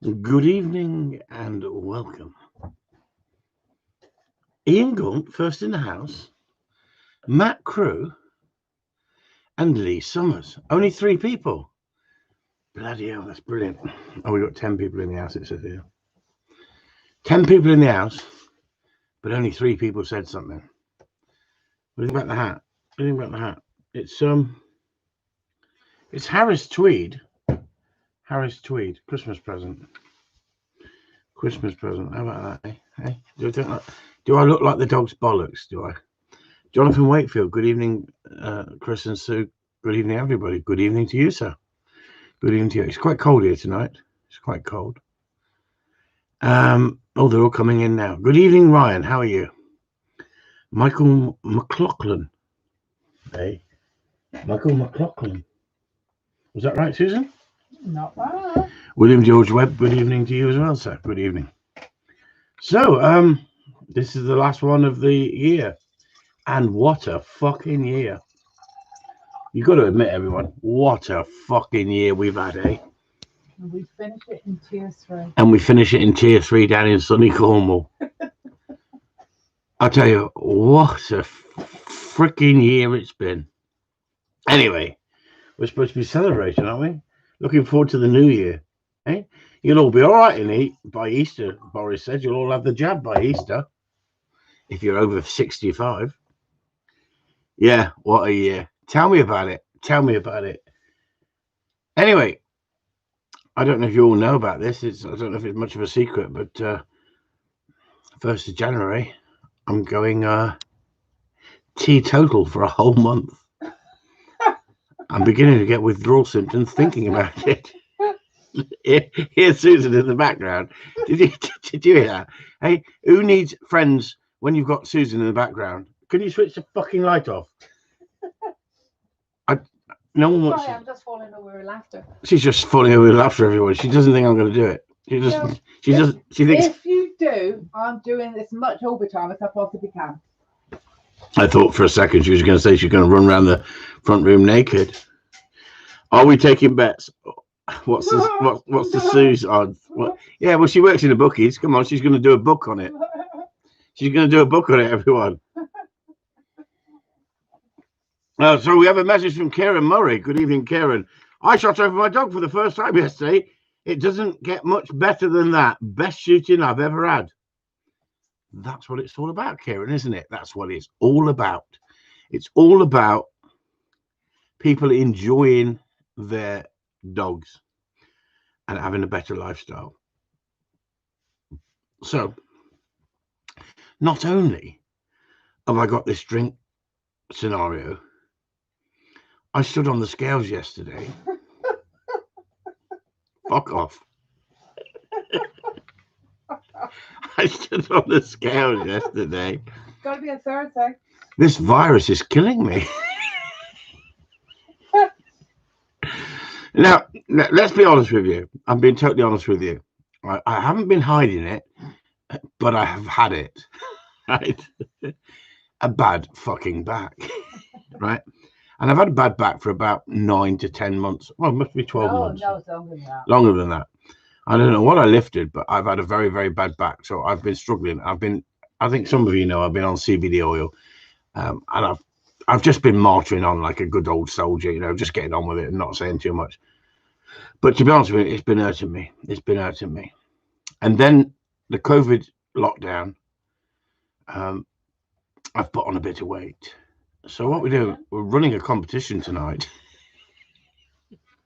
Good evening and welcome. Ian Gaunt, first in the house, Matt Crew, and Lee Summers. Only 3 people. Bloody hell, that's brilliant. Oh, we got 10 people in the house, it says here. 10 people in the house, but only 3 people said something. What do you think about the hat? What do you think about the hat? It's Harris Tweed. Harris Tweed, Christmas present. Christmas present. How about that? Hey, do I look like the dog's bollocks? Do I? Jonathan Wakefield. Good evening, Chris and Sue. Good evening, everybody. Good evening to you, sir. Good evening to you. It's quite cold here tonight. It's quite cold. Oh, they're all coming in now. Good evening, Ryan. How are you? Michael McLaughlin. Hey, Michael McLaughlin. Was that right, Susan? Not bad. William George Webb. Good evening to you as well, sir. Good evening. So, this is the last one of the year, and what a fucking year! You got to admit, everyone, what a fucking year we've had, eh? And we finish it in tier 3. And we finish it in tier 3 down in sunny Cornwall. I'll tell you, what a freaking year it's been. Anyway, we're supposed to be celebrating, aren't we? Looking forward to the new year. Eh? You'll all be all right by Easter, Boris said. You'll all have the jab by Easter. If you're over 65. Yeah, what a year. Tell me about it. Tell me about it. Anyway, I don't know if you all know about this. I don't know if it's much of a secret, but 1st of January, I'm going teetotal for a whole month. I'm beginning to get withdrawal symptoms thinking about it. Here's Susan in the background. Did you hear that? Hey, who needs friends when you've got Susan in the background? Can you switch the fucking light off? No one wants. Sorry, I'm just falling over with laughter. She's just falling over with laughter, everyone. She doesn't think I'm going to do it. She thinks. If you do, I'm doing as much overtime as I possibly can. I thought for a second she was going to say she's going to run around the front room naked. Are we taking bets? What's the Sue's odds? Yeah, well, she works in the bookies. Come on, she's going to do a book on it. She's going to do a book on it, everyone. So we have a message from Karen Murray. Good evening, Karen. I shot over my dog for the first time yesterday. It doesn't get much better than that. Best shooting I've ever had. That's what it's all about, Karen, isn't it? That's what it's all about. It's all about people enjoying their dogs and having a better lifestyle. So, not only have I got this drink scenario, I stood on the scales yesterday. Fuck off. I stood on the scales yesterday. Got to be a Thursday. This virus is killing me. Now, let's be honest with you. I'm being totally honest with you. I haven't been hiding it, but I have had it. Right? A bad fucking back. Right? And I've had a bad back for about 9 to 10 months. Well, it must be 12 months. No, it's longer than that. Longer than that. I don't know what I lifted, but I've had a very, very bad back. So I've been struggling. I think some of you know, I've been on CBD oil. And I've just been martyring on like a good old soldier, you know, just getting on with it and not saying too much. But to be honest with you, it's been hurting me. It's been hurting me. And then the COVID lockdown, I've put on a bit of weight. So what we do, we're running a competition tonight.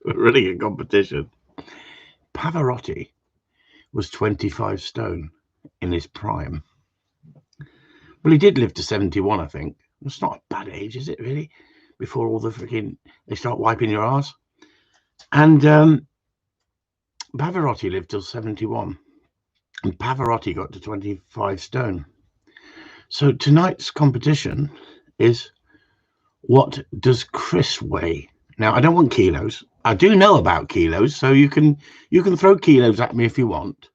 We're running a competition. Pavarotti was 25 stone in his prime. Well, he did live to 71, I think. It's not a bad age, is it, really? Before all the freaking, they start wiping your ass. And Pavarotti lived till 71. And Pavarotti got to 25 stone. So tonight's competition is, what does Chris weigh? Now, I don't want kilos. I do know about kilos, so you can throw kilos at me if you want.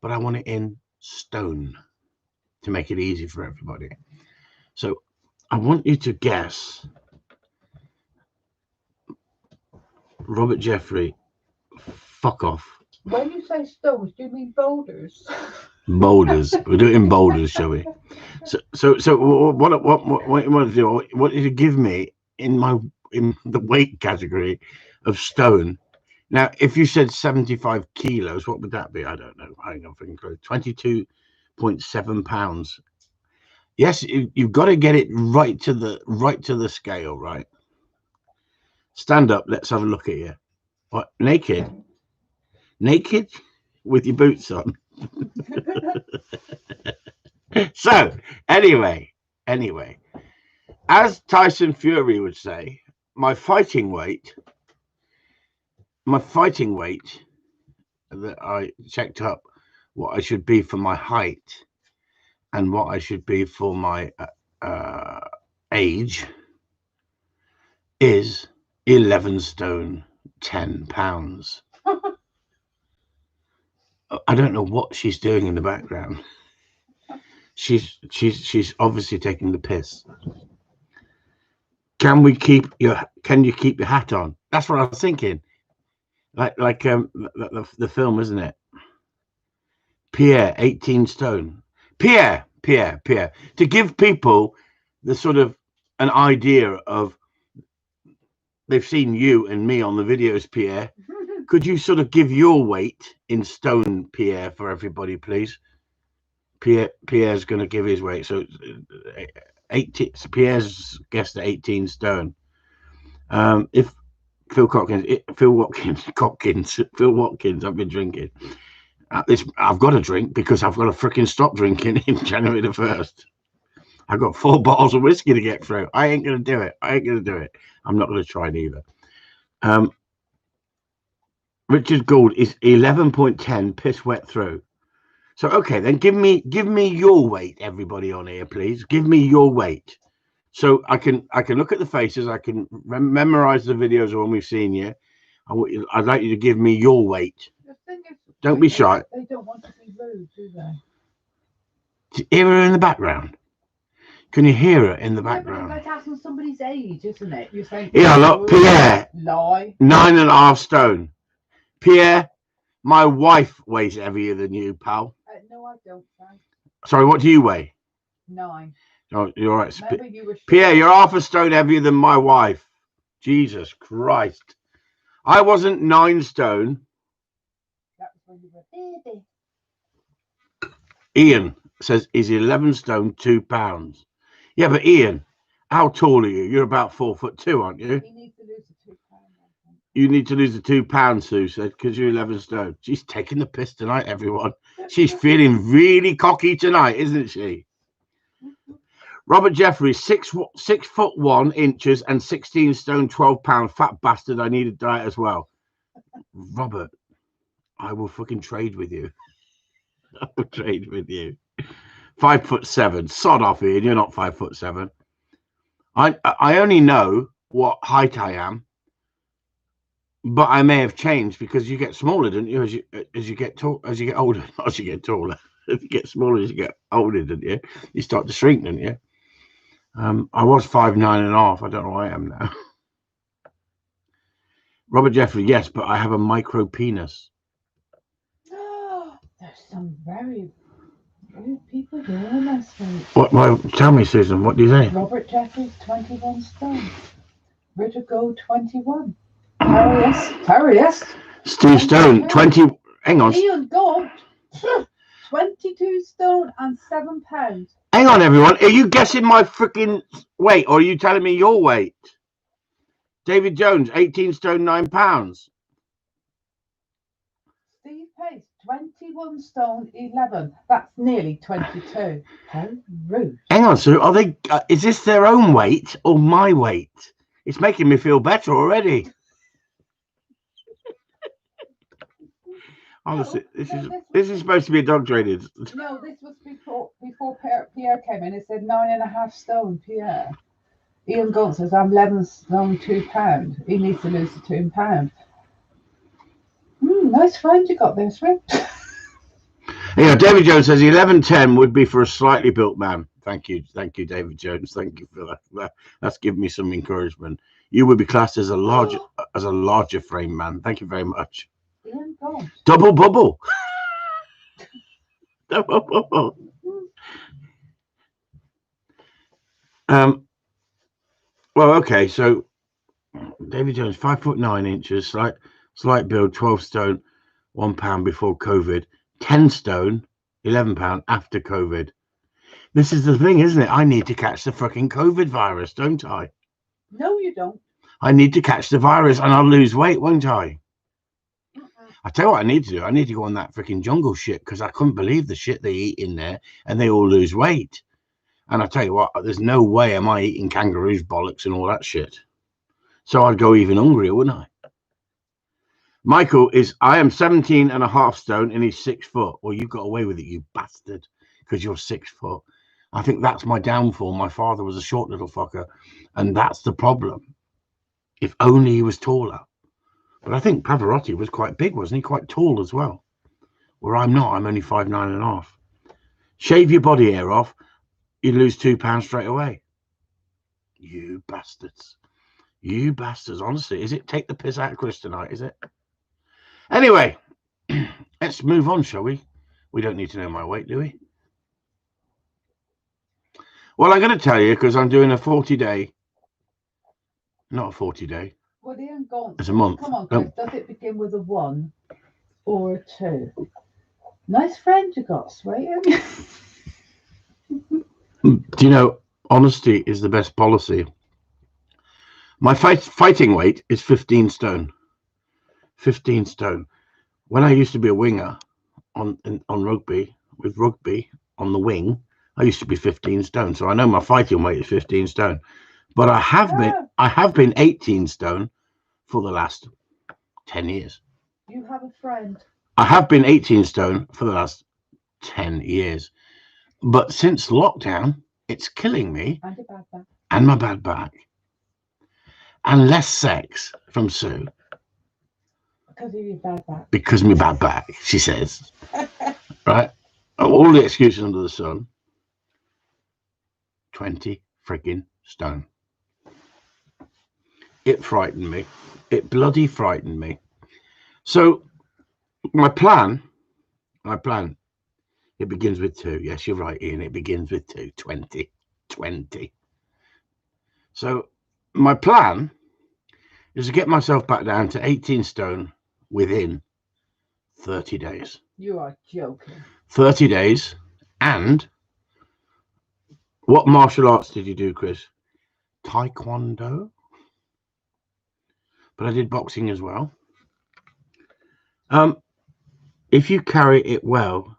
But I want it in stone to make it easy for everybody. So I want you to guess. Robert Jeffrey, fuck off. When you say stones, do you mean boulders? Boulders. We'll do it in boulders, shall we? So what you want to do? What did you give me in the weight category of stone? Now, if you said 75 kilos, what would that be? I don't know. Hang on, freaking close. 22.7 pounds. Yes, you've got to get it right to the scale, right? Stand up. Let's have a look at you. What? Naked with your boots on. So anyway, as Tyson Fury would say, my fighting weight that I checked up what I should be for my height and what I should be for my age is 11 stone 10 pounds. I don't know what she's doing in the background. She's obviously taking the piss. Can you keep your hat on? That's what I was thinking. Like the film, isn't it? Pierre, 18 stone. Pierre. To give people the sort of an idea of they've seen you and me on the videos, Pierre. Could you sort of give your weight in stone, Pierre, for everybody, please? Pierre's going to give his weight. So 18. Pierre's guessed at 18 stone. If Phil Watkins, I've been drinking. I've got to drink because I've got to freaking stop drinking in January the 1st. I've got 4 bottles of whiskey to get through. I ain't going to do it. I'm not going to try it either. Richard Gould is 11.10 piss wet through. So okay, then give me your weight, everybody on here, please. Give me your weight, so I can look at the faces. I can memorize the videos when we've seen you. I'd like you to give me your weight. Don't be shy. They don't want to be rude, do they? Hear her in the background. Can you hear her in the background? Like asking somebody's age, isn't it? You're saying, yeah, look, Pierre. Lie. 9.5 stone. Pierre, my wife weighs heavier than you, pal. No, I don't. Sorry, what do you weigh? 9. Oh, you're right. You were Pierre, you're half a stone heavier than my wife. Jesus Christ. I wasn't 9 stone. That was when you were baby. Ian says he's 11 stone 2 pounds. Yeah, but Ian, how tall are you? You're about 4'2", aren't you? He needs to lose the 2 pounds. You need to lose the 2 pounds, Sue said, because you're 11 stone. She's taking the piss tonight, everyone. She's feeling really cocky tonight, isn't she? Robert Jeffries, 6'1" inches and 16 stone 12 pound. Fat bastard. I need a diet as well. Robert, I will fucking trade with you. I will trade with you. 5'7". Sod off, Ian. You're not 5'7". I only know what height I am, but I may have changed because you get smaller, don't you? As you get older, not as you get taller. As you get smaller, as you get older, don't you? You start to shrink, don't you? I was 5'9.5". I don't know what I am now. Robert Jeffrey, yes, but I have a micro penis. There's some very rude people here in this week. What? Well, tell me, Susan. What do you think? Robert Jeffries, 21 stone. Richard Gould, 21. Harriest. Steve Stone, 20. Hang on. Ian Gould, 22 stone and 7 pounds. Hang on, everyone. Are you guessing my freaking weight, or are you telling me your weight? David Jones, 18 stone 9 pounds. Steve Pace, 21 stone 11. That's nearly 22. How rude. Hang on, Sue. Are they? Is this their own weight or my weight? It's making me feel better already. Honestly, this is supposed to be a dog traded. No, this was before Pierre came in. It said 9.5 stone, Pierre. Ian Gould says, I'm 11 stone 2 pound. He needs to lose the 2 pound. Nice find you got there, Swift. Yeah, David Jones says 11.10 would be for a slightly built man. Thank you, David Jones. Thank you for that. That's given me some encouragement. You would be classed as a larger frame man. Thank you very much. Ian gone. Double bubble. Double bubble. Well, okay, so David Jones, 5'9", slight build, 12 stone, £1 before COVID, 10 stone, £11 after COVID. This is the thing, isn't it? I need to catch the fucking COVID virus, don't I? No, you don't. I need to catch the virus and I'll lose weight, won't I? I tell you what I need to do. I need to go on that freaking jungle shit because I couldn't believe the shit they eat in there and they all lose weight. And I tell you what, there's no way am I eating kangaroos, bollocks and all that shit. So I'd go even hungrier, wouldn't I? Michael I am 17.5 stone and he's 6 foot. Well, you got away with it, you bastard, because you're 6 foot. I think that's my downfall. My father was a short little fucker, and that's the problem. If only he was taller. But I think Pavarotti was quite big, wasn't he? Quite tall as well. Where I'm not. I'm only 5'9.5". Shave your body hair off, you lose £2 straight away. You bastards. You bastards. Honestly, is it take the piss out of Chris tonight, is it? Anyway, let's move on, shall we? We don't need to know my weight, do we? Well, I'm going to tell you because I'm doing a 40-day. Not a 40-day. Well, Ian Gaunt. It's a month. Come on, Chris. Does it begin with a 1 or a 2? Nice friend you got, sweet. Do you know, honesty is the best policy. My fighting weight is 15 stone. 15 stone. When I used to be a winger on rugby, with rugby on the wing, I used to be 15 stone. So I know my fighting weight is 15 stone. But I have been 18 stone for the last 10 years. You have a friend. I have been 18 stone for the last 10 years. But since lockdown, it's killing me. And your bad back. And my bad back. And less sex from Sue. Because of your bad back. Because of my bad back, she says. Right? All the excuses under the sun. 20 freaking stone. It frightened me. It bloody frightened me. So my plan, it begins with 2. Yes, you're right, Ian. It begins with 2. 20. So my plan is to get myself back down to 18 stone within 30 days. You are joking. 30 days. And what martial arts did you do, Chris? Taekwondo. But I did boxing as well. If you carry it well,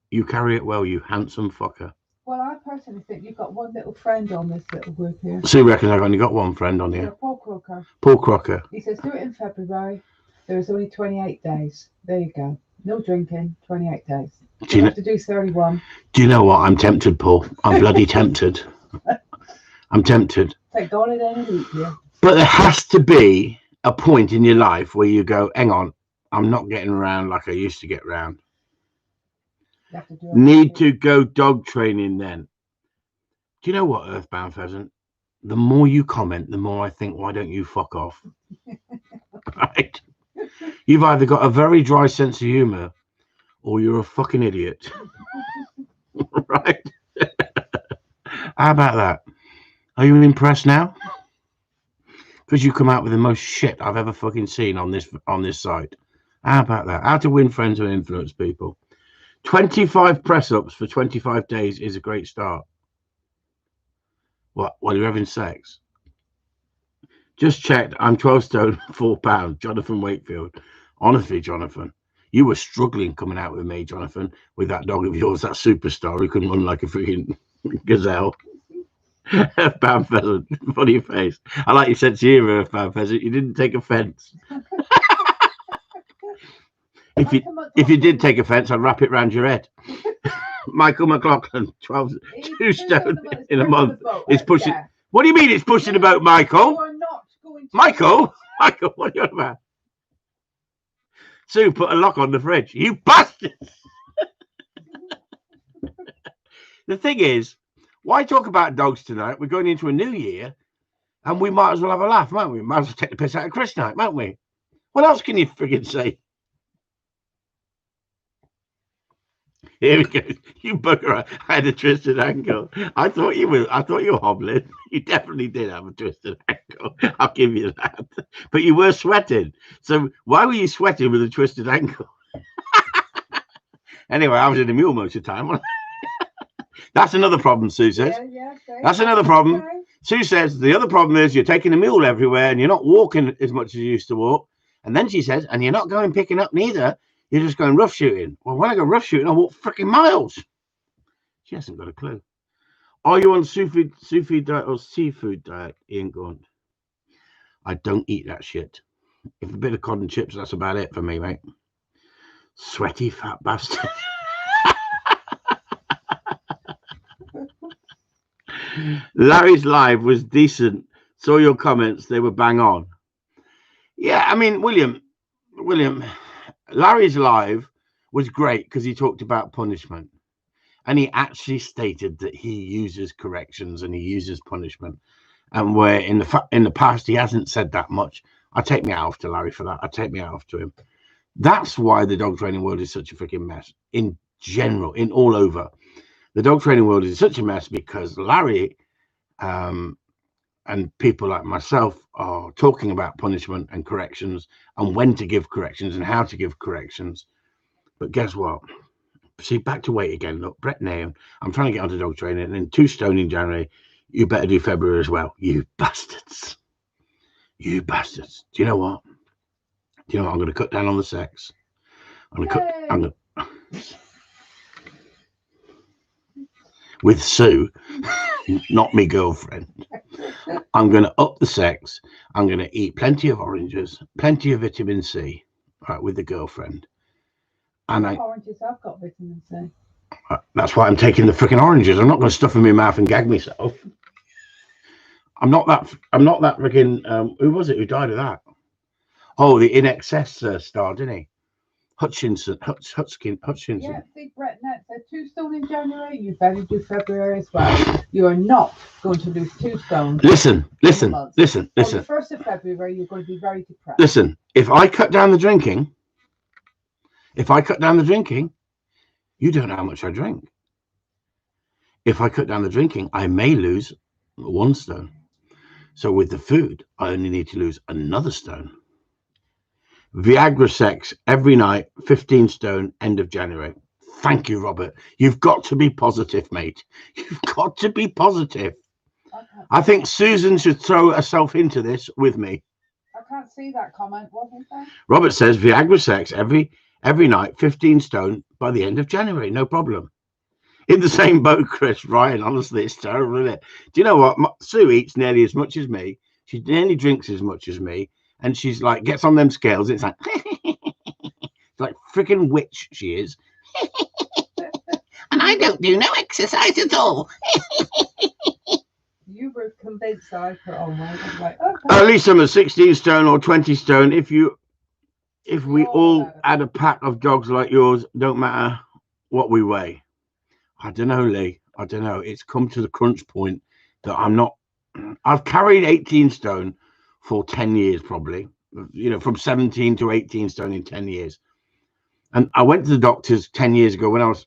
you handsome fucker. Well, I personally think you've got one little friend on this little group here. Sue reckons I've only got one friend on here. Yeah, Paul Crocker. Paul Crocker. He says, do it in February. There's only 28 days. There you go. No drinking, 28 days. You have to do 31. Do you know what? I'm tempted, Paul. I'm bloody tempted. I'm tempted. Take God in any week, yeah. But there has to be a point in your life where you go, hang on, I'm not getting around like I used to get around. Need to go dog training then. Do you know what, Earthbound Pheasant? The more you comment, the more I think, why don't you fuck off? Right? You've either got a very dry sense of humor or you're a fucking idiot. Right? How about that? Are you impressed now? Because you come out with the most shit I've ever fucking seen on this site. How about that? How to win friends and influence people. 25 press-ups for 25 days is a great start. What? While you're having sex? Just checked. I'm 12 stone, 4 pounds. Jonathan Wakefield. Honestly, Jonathan, you were struggling coming out with me, Jonathan, with that dog of yours, that superstar who couldn't run like a freaking gazelle. Earthbound Pheasant. Funny face. I like your sense of humor, Earthbound Pheasant. You didn't take offence. If you did take offence, I'd wrap it round your head. Michael McLaughlin, 2 stone in a month. It's pushing. Yeah. What do you mean it's pushing the boat, Michael? You are not going to Michael, what are you on about? Sue put a lock on the fridge. You bastard! The thing is, why talk about dogs tonight? We're going into a new year, and we might as well have a laugh, mightn't we? Might as well take the piss out of Chris tonight, mightn't we? What else can you friggin' say? Here we go. You bugger! I had a twisted ankle. I thought you were hobbling. You definitely did have a twisted ankle. I'll give you that. But you were sweating. So why were you sweating with a twisted ankle? Anyway, I was in the mule most of the time. That's another problem, Sue says. That's another problem. Okay. Sue says the other problem is you're taking a mule everywhere and you're not walking as much as you used to walk. And then she says, and you're not going picking up neither. You're just going rough shooting. Well, when I go rough shooting, I walk freaking miles. She hasn't got a clue. Are you on seafood diet or seafood diet, Ian Gaunt? I don't eat that shit. If a bit of cod and chips, that's about it for me, mate. Sweaty fat bastard. Larry's live was decent. Saw your comments. They were bang on. Yeah, I mean, William, Larry's live was great because he talked about punishment. And he actually stated that he uses corrections and he uses punishment. And where in the past he hasn't said that much, I take me out to Larry for that. I take me out to him. That's why the dog training world is such a freaking mess in general, in all over. The dog training world is such a mess because Larry and people like myself are talking about punishment and corrections and when to give corrections and how to give corrections. But guess what? See, back to weight again. Look, Brett Nairn, I'm trying to get onto dog training, and then 2 stone in January. You better do February as well. You bastards. You bastards. Do you know what? I'm going to cut down on the sex. With Sue, not me girlfriend. I'm going to up the sex. I'm going to eat plenty of oranges, plenty of vitamin C, right, with the girlfriend. And oranges have got vitamin C. That's why I'm taking the freaking oranges. I'm not going to stuff them in my mouth and gag myself. I'm not that freaking. Who was it who died of that? Oh, the In Excess star, didn't he? Hutchinson. Yeah, see, Brett Net said 2 stone in January. You better do February as well. You are not going to lose 2 stones. Listen. On the 1st of February, you're going to be very depressed. Listen, if I cut down the drinking, you don't know how much I drink. If I cut down the drinking, I may lose 1 stone. So with the food, I only need to lose another stone. Viagra sex every night, 15 stone, end of January. Thank you, Robert. You've got to be positive, mate. You've got to be positive. I think Susan should throw herself into this with me. I can't see that comment. What is that? Robert says Viagra sex every night, 15 stone by the end of January. No problem. In the same boat, Chris. Ryan, honestly, it's terrible, isn't it? Do you know what? Sue eats nearly as much as me. She nearly drinks as much as me. And she's like, gets on them scales. It's like, it's like freaking witch she is. And I don't do no exercise at all. You were convinced I put on weight. I was like, okay. At least I'm a 16 stone or 20 stone. If we all had a pack of dogs like yours, don't matter what we weigh. I don't know, Lee. I don't know. It's come to the crunch point that I've carried 18 stone for 10 years, probably, from 17 to 18 stone in 10 years. And I went to the doctors 10 years ago when I was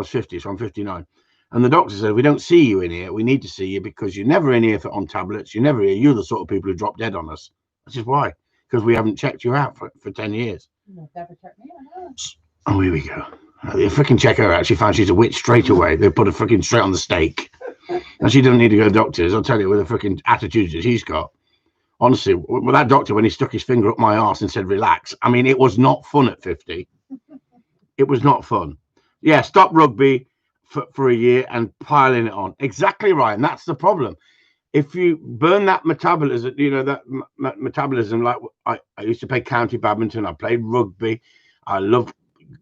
50, so I'm 59. And the doctor said, we don't see you in here. We need to see you because you're never in here on tablets. You're never here. You're the sort of people who drop dead on us. This is why, because we haven't checked you out for 10 years. You've never checked me out. Oh, here we go. They freaking check her out. She found she's a witch straight away. They put her freaking straight on the stake. And she doesn't need to go to doctors. I'll tell you, with the freaking attitude that she's got. Honestly, with that doctor, when he stuck his finger up my arse and said, relax. I mean, it was not fun at 50. It was not fun. Yeah, stop rugby for a year and piling it on. Exactly right. And that's the problem. If you burn that metabolism, metabolism, like I used to play county badminton. I played rugby. I loved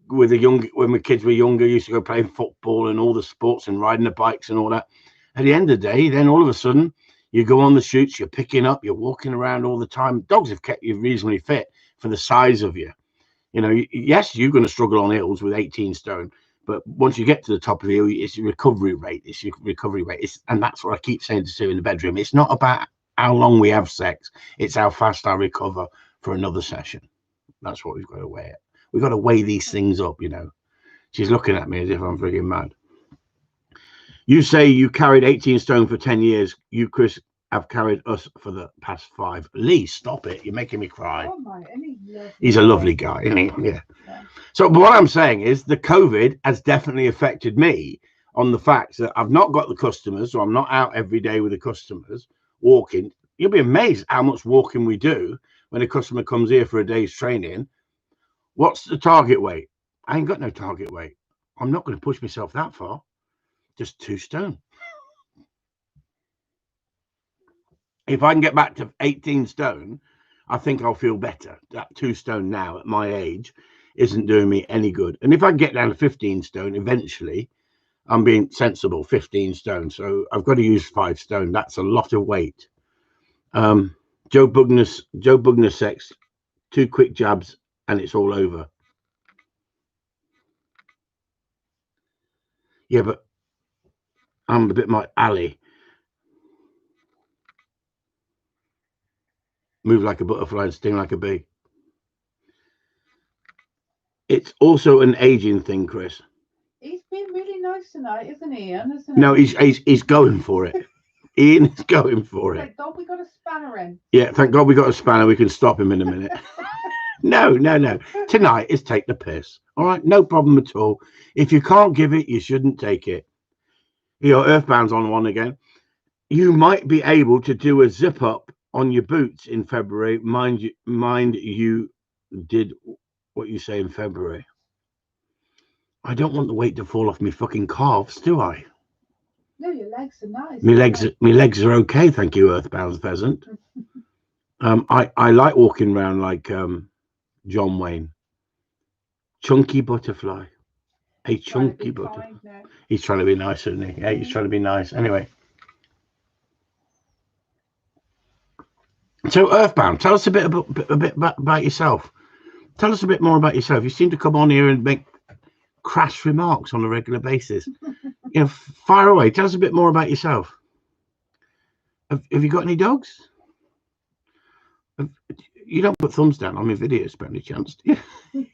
when my kids were younger, I used to go play football and all the sports and riding the bikes and all that. At the end of the day, then all of a sudden you go on the shoots, you're picking up, you're walking around all the time. Dogs have kept you reasonably fit for the size of you. Yes, you're going to struggle on hills with 18 stone, but once you get to the top of the hill, it's your recovery rate. And that's what I keep saying to Sue in the bedroom. It's not about how long we have sex. It's how fast I recover for another session. That's what we've got to weigh it. We've got to weigh these things up, She's looking at me as if I'm freaking mad. You say you carried 18 stone for 10 years. You, Chris, have carried us for the past 5. Lee, stop it. You're making me cry. Oh my, He's a lovely guy, isn't he? Yeah. So but what I'm saying is the COVID has definitely affected me on the fact that I've not got the customers, so I'm not out every day with the customers walking. You'll be amazed how much walking we do when a customer comes here for a day's training. What's the target weight? I ain't got no target weight. I'm not going to push myself that far. Just 2 stone. If I can get back to 18 stone, I think I'll feel better. That 2 stone now at my age isn't doing me any good. And if I get down to 15 stone, eventually, I'm being sensible, 15 stone. So I've got to use 5 stone. That's a lot of weight. Joe Bugner sex, 2 quick jabs and it's all over. Yeah, but I'm a bit like Ali. Move like a butterfly and sting like a bee. It's also an aging thing, Chris. He's been really nice tonight, isn't he, Ian? No, he's going for it. Ian is going for it. Thank God we got a spanner in. Yeah, thank God we got a spanner. We can stop him in a minute. No. Tonight is take the piss. All right, no problem at all. If you can't give it, you shouldn't take it. You know, Earthbound's on one again. You might be able to do a zip up on your boots in February. Mind you did what you say in February. I don't want the weight to fall off my fucking calves, do I? No, your legs are nice. My legs are okay, thank you, Earthbound Pheasant. I like walking around like John Wayne. Chunky butterfly. A chunky butterfly. He's trying to be nice, isn't he? Yeah, he's trying to be nice. Anyway. So Earthbound, tell us a bit about yourself. Tell us a bit more about yourself. You seem to come on here and make crass remarks on a regular basis. You know, fire away. Tell us a bit more about yourself. Have you got any dogs? You don't put thumbs down on my videos by any chance, do you?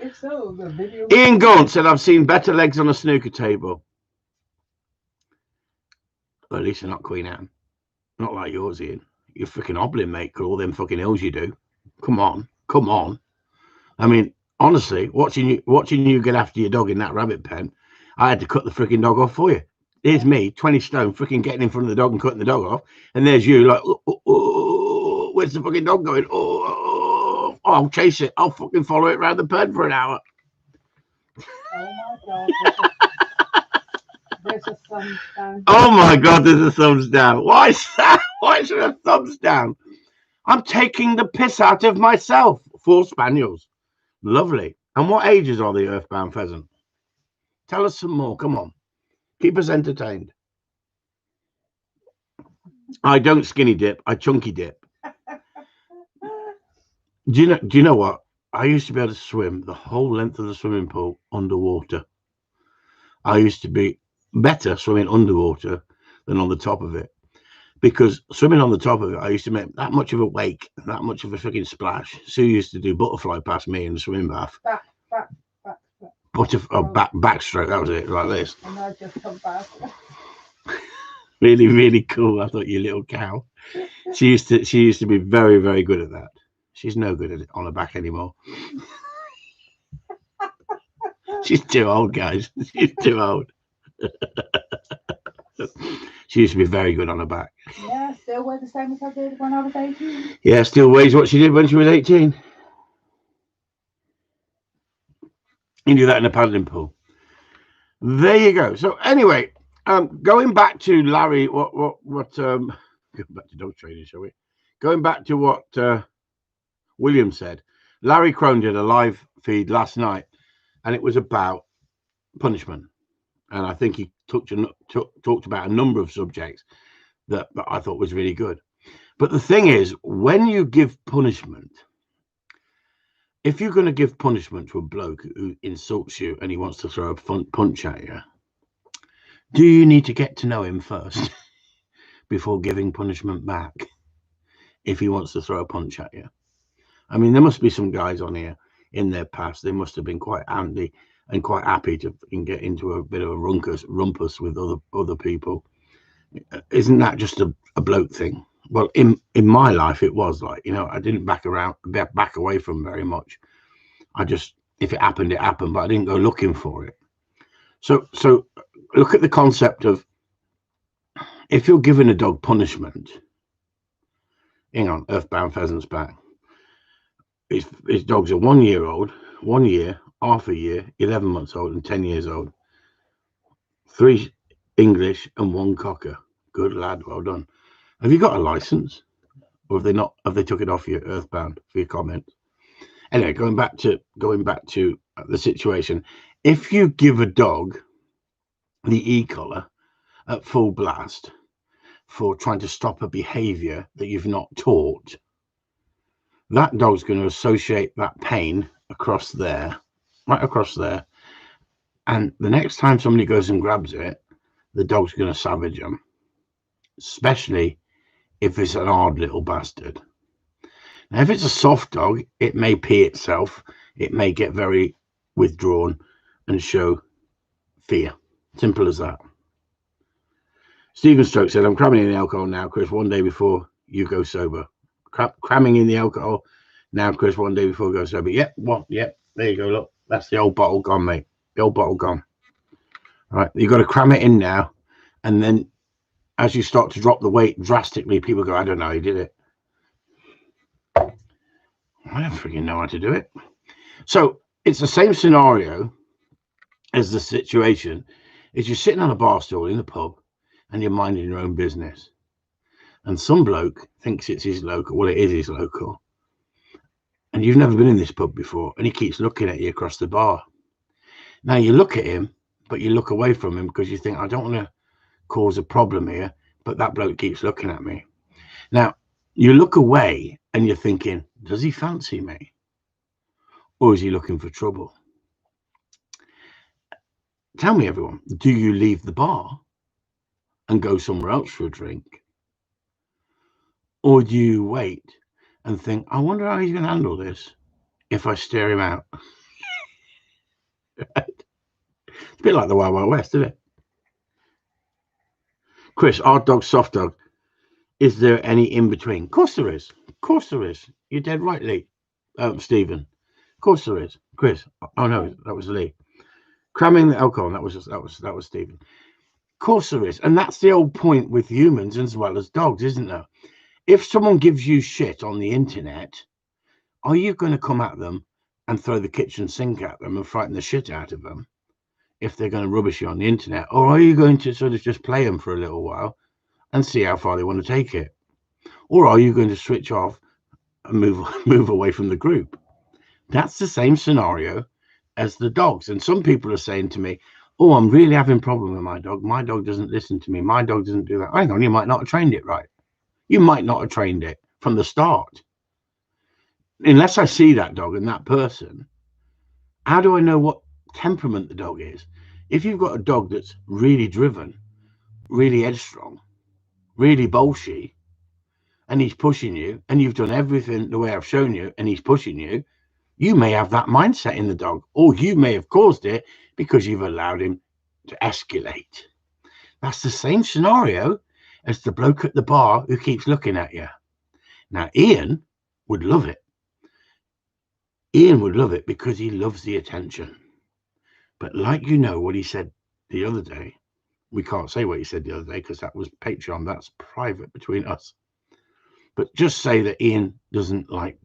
If so, the video. Ian Gaunt said, I've seen better legs on a snooker table. Well, at least they're not Queen Anne. Not like yours, Ian. You're freaking hobbling, mate, for all them fucking hills you do. Come on. I mean, honestly, watching you get after your dog in that rabbit pen, I had to cut the freaking dog off for you. Here's me, 20 stone, freaking getting in front of the dog and cutting the dog off. And there's you like, oh, where's the fucking dog going? Oh, I'll chase it. I'll fucking follow it around the pen for an hour. Oh my God. There's a thumbs down. Oh my God, there's a thumbs down. Why is that? Why is there a thumbs down? I'm taking the piss out of myself. 4 spaniels. Lovely. And what ages are the Earthbound Pheasant? Tell us some more. Come on. Keep us entertained. I don't skinny dip. I chunky dip. Do you know what? I used to be able to swim the whole length of the swimming pool underwater. I used to be better swimming underwater than on the top of it. Because swimming on the top of it, I used to make that much of a wake, that much of a freaking splash. Sue used to do butterfly past me in the swimming bath. Backstroke, that was it, like this. And I just come back. Really, really cool. I thought, you little cow. She used to be very, very good at that. She's no good at it on her back anymore. She's too old, guys. She's too old. She used to be very good on her back. Yeah, still weigh the same as I did when I was 18. Yeah, still weighs what she did when she was 18. You do that in a paddling pool. There you go. So anyway, going back to Larry, going back to dog training, shall we? Going back to what William said. Larry Crone did a live feed last night, and it was about punishment. And I think he talked about a number of subjects that I thought was really good. But the thing is, when you give punishment, if you're going to give punishment to a bloke who insults you and he wants to throw a punch at you, do you need to get to know him first before giving punishment back if he wants to throw a punch at you? I mean, there must be some guys on here. in their past, they must have been quite handy and quite happy to get into a bit of a rumpus with other people. Isn't that just a bloke thing? Well, in my life, it was like, I didn't back away from very much. I just, if it happened, but I didn't go looking for it. So look at the concept of, if you're giving a dog punishment, hang on, Earthbound Pheasant's back. His dogs are 1 year old, 1 year, half a year, 11 months old, and 10 years old. 3 English and 1 Cocker. Good lad, well done. Have you got a license, or have they not? Have they took it off you, Earthbound, for your comment? Anyway, going back to the situation. If you give a dog the e-collar at full blast for trying to stop a behavior that you've not taught, that dog's going to associate that pain right across there. And the next time somebody goes and grabs it, the dog's going to savage them, especially if it's an hard little bastard. Now, if it's a soft dog, it may pee itself. It may get very withdrawn and show fear. Simple as that. Stephen Stokes said, I'm cramming in the alcohol now, Chris, 1 day before you go sober. Cramming in the alcohol now, Chris, 1 day before you go sober. Yep, there you go, look. That's the old bottle gone, mate. The old bottle gone. All right, you've got to cram it in now. And then as you start to drop the weight drastically, people go, I don't know how you did it. I don't freaking know how to do it. So it's the same scenario as the situation is you're sitting on a bar stool in the pub and you're minding your own business. And some bloke thinks it's his local. Well, it is his local. And you've never been in this pub before. And he keeps looking at you across the bar. Now you look at him, but you look away from him because you think, I don't want to cause a problem here, but that bloke keeps looking at me. Now, you look away and you're thinking, does he fancy me? Or is he looking for trouble? Tell me, everyone, do you leave the bar and go somewhere else for a drink? Or do you wait and think, I wonder how he's going to handle this if I stare him out? It's a bit like the Wild Wild West, isn't it? Chris, hard dog, soft dog. Is there any in between? Of course there is. Of course there is. You're dead right, Lee. Stephen. Of course there is. Chris. Oh no, that was Lee. Cramming the alcohol. That was Stephen. Of course there is. And that's the old point with humans as well as dogs, isn't there? If someone gives you shit on the internet, are you going to come at them and throw the kitchen sink at them and frighten the shit out of them if they're going to rubbish you on the internet? Or are you going to sort of just play them for a little while and see how far they want to take it? Or are you going to switch off and move away from the group? That's the same scenario as the dogs. And some people are saying to me, oh, I'm really having a problem with my dog. My dog doesn't listen to me. My dog doesn't do that. Hang on, you might not have trained it right. You might not have trained it from the start. Unless I see that dog and that person, how do I know what temperament the dog is? If you've got a dog that's really driven, really headstrong, really bolshy, and he's pushing you, and you've done everything the way I've shown you, and he's pushing you, you may have that mindset in the dog, or you may have caused it because you've allowed him to escalate. That's the same scenario as the bloke at the bar who keeps looking at you. Now, Ian would love it. Ian would love it because he loves the attention. But like what he said the other day, we can't say what he said the other day because that was Patreon. That's private between us. But just say that Ian doesn't like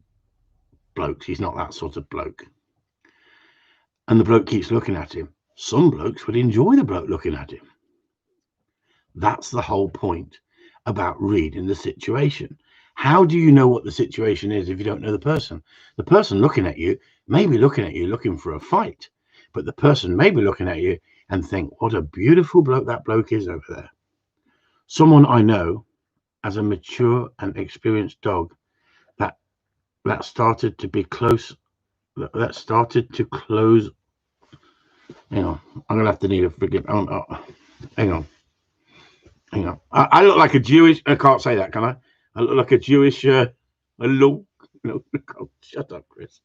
blokes. He's not that sort of bloke. And the bloke keeps looking at him. Some blokes would enjoy the bloke looking at him. That's the whole point about reading the situation. How do you know what the situation is if you don't know the person? The person looking at you may be looking at you looking for a fight, but the person may be looking at you and think, what a beautiful bloke that bloke is over there. Someone I know as a mature and experienced dog that started to be close, that started to close. Hang on, I'm going to have to need a freaking, hang on. I look like a Jewish, I can't say that, can I? I look like a Jewish, hello. No, shut up, Chris.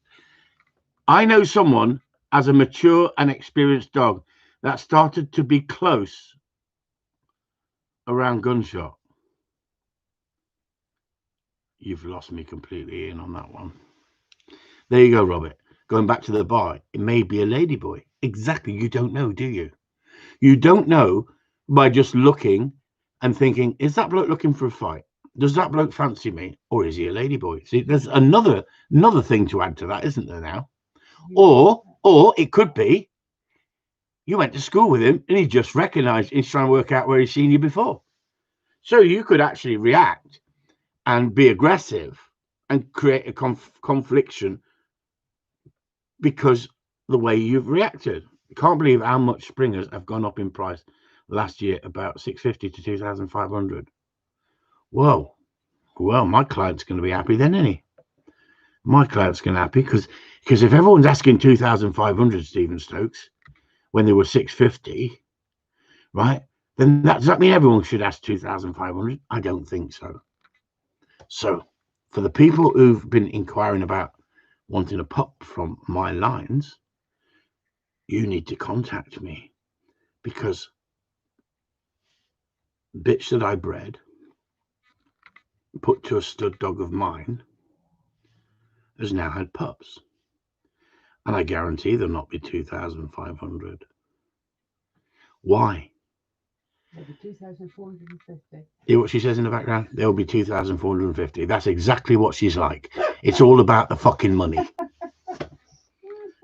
I know someone as a mature and experienced dog that started to be close around gunshot. You've lost me completely in on that one. There you go, Robert. Going back to the bar, it may be a ladyboy. Exactly. You don't know, do you? You don't know by just looking and thinking, is that bloke looking for a fight? Does that bloke fancy me? Or is he a ladyboy? See, there's another thing to add to that, isn't there now? Or it could be you went to school with him and he just recognized he's trying to work out where he's seen you before. So you could actually react and be aggressive and create a confliction because the way you've reacted. I can't believe how much springers have gone up in price last year, about 650 to 2,500. Whoa. Well, my client's going to be happy then, isn't he? My client's going to be happy because if everyone's asking 2,500, Stephen Stokes, when they were 650, right? Then does that mean everyone should ask 2,500? I don't think so. So for the people who've been inquiring about wanting a pup from my lines, you need to contact me because bitch that I bred, put to a stud dog of mine, has now had pups. And I guarantee they'll not be 2,500. Why? They'll be 2,450. Hear what she says in the background? They'll be 2,450. That's exactly what she's like. It's all about the fucking money.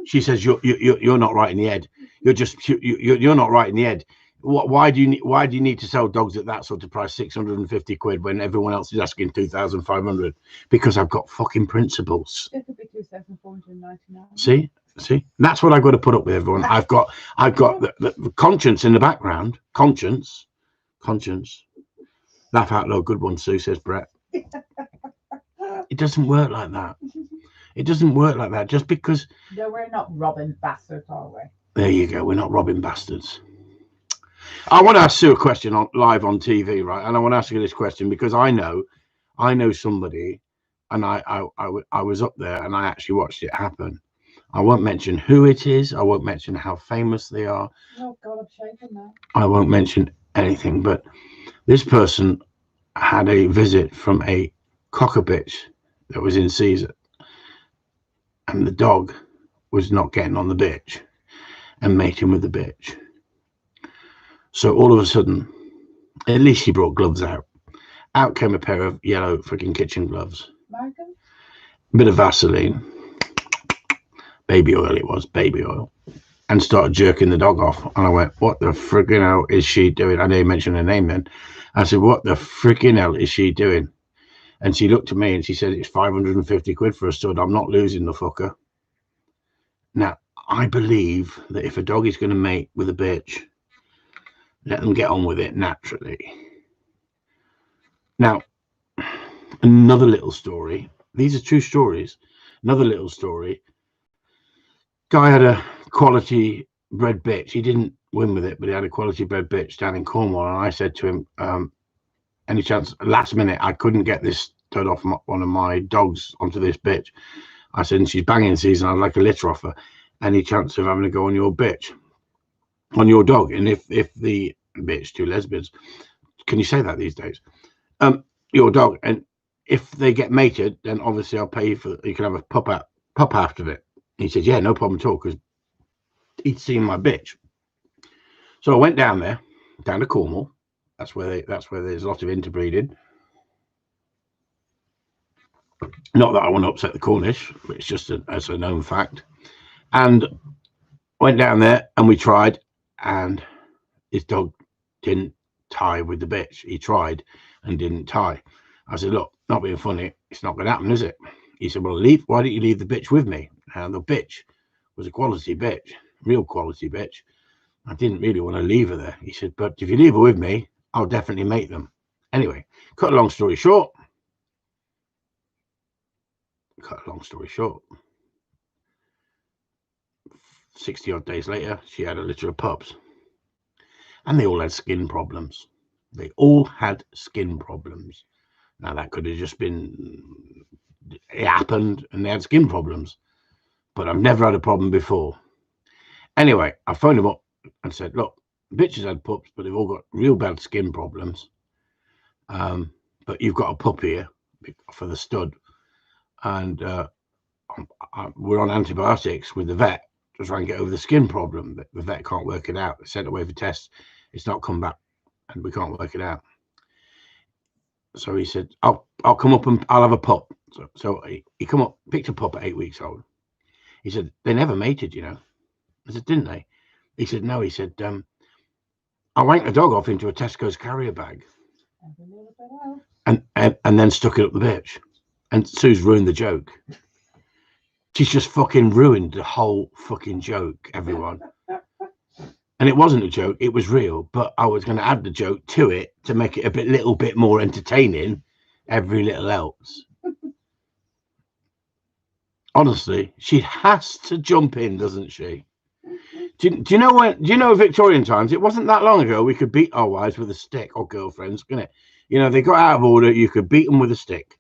She says you're not right in the head. You're not right in the head. Why do you need to sell dogs at that sort of price, 650 quid, when everyone else is asking 2,500? Because I've got fucking principles. It could be 2,499. See, that's what I've got to put up with, everyone. I've got the conscience in the background. Conscience. Laugh out loud, good one, Sue, says Brett. It doesn't work like that. It doesn't work like that. Just because. No, we're not robbing bastards, are we? There you go. We're not robbing bastards. I want to ask Sue a question live on TV, right? And I want to ask you this question because I know somebody, and I was up there and I actually watched it happen. I won't mention who it is. I won't mention how famous they are. Oh God, I'm shaking now. I won't mention anything, but this person had a visit from a cocker bitch that was in season, and the dog was not getting on the bitch and mating with the bitch. So all of a sudden, at least she brought gloves out. Out came a pair of yellow freaking kitchen gloves. Michael? A bit of Vaseline. Baby oil it was, baby oil. And started jerking the dog off. And I went, what the friggin' hell is she doing? I didn't mention her name then. I said, what the friggin' hell is she doing? And she looked at me and she said, it's 550 quid for a stud. I'm not losing the fucker. Now, I believe that if a dog is going to mate with a bitch, let them get on with it naturally. Now, another little story. These are true stories. Another little story. Guy had a quality bred bitch. He didn't win with it, but he had a quality bred bitch down in Cornwall. And I said to him, any chance, last minute, I couldn't get this stud off one of my dogs onto this bitch. I said, and she's banging season, I'd like a litter off her. Any chance of having to go on your bitch? On your dog? And if the bitch, two lesbians, can you say that these days? Your dog, and if they get mated, then obviously I'll pay you for, you can have a pup after it. He said, yeah, no problem at all, because he'd seen my bitch. So I went down to Cornwall. That's where there's a lot of interbreeding. Not that I want to upset the Cornish, but it's just as a known fact. And went down there and we tried, and his dog didn't tie with the bitch. He tried and didn't tie. I said, look, not being funny, it's not going to happen, is it? He said, well, why don't you leave the bitch with me? And the bitch was a quality bitch, real quality bitch. I didn't really want to leave her there. He said, but if you leave her with me, I'll definitely mate them. Anyway, cut a long story short, 60 odd days later, she had a litter of pups. And they all had skin problems. Now, that could have just been, it happened and they had skin problems. but I've never had a problem before. Anyway, I phoned him up and said, look, bitches had pups, but they've all got real bad skin problems. But you've got a pup here for the stud, and we're on antibiotics with the vet to try and get over the skin problem. The vet can't work it out. They sent away for tests. It's not come back, and we can't work it out. So he said, I'll come up and I'll have a pup. So he come up, picked a pup at 8 weeks old. He said, they never mated, you know. I said, didn't they? He said, no. He said, I wanked the dog off into a Tesco's carrier bag and then stuck it up the bitch. And Sue's ruined the joke. She's just fucking ruined the whole fucking joke, everyone. And it wasn't a joke, it was real, but I was going to add the joke to it to make it a little bit more entertaining, every little else. Honestly, she has to jump in, doesn't she? Do you know when? Do you know Victorian times? It wasn't that long ago we could beat our wives with a stick, or girlfriends, couldn't it? You know, they got out of order, you could beat them with a stick.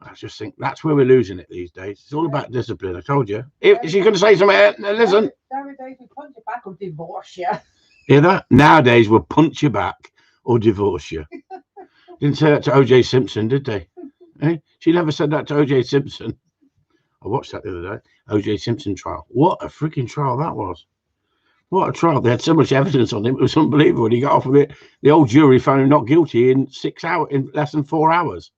I just think that's where we're losing it these days. It's all about discipline. I told you. Is she going to say something? Listen. Nowadays, we punch you back or divorce you. Hear that? Nowadays, we'll punch you back or divorce you. Didn't say that to O.J. Simpson, did they? She never said that to O.J. Simpson. I watched that the other day. O.J. Simpson trial. What a freaking trial that was. What a trial. They had so much evidence on him. It was unbelievable. And he got off of it. The old jury found him not guilty in less than 4 hours.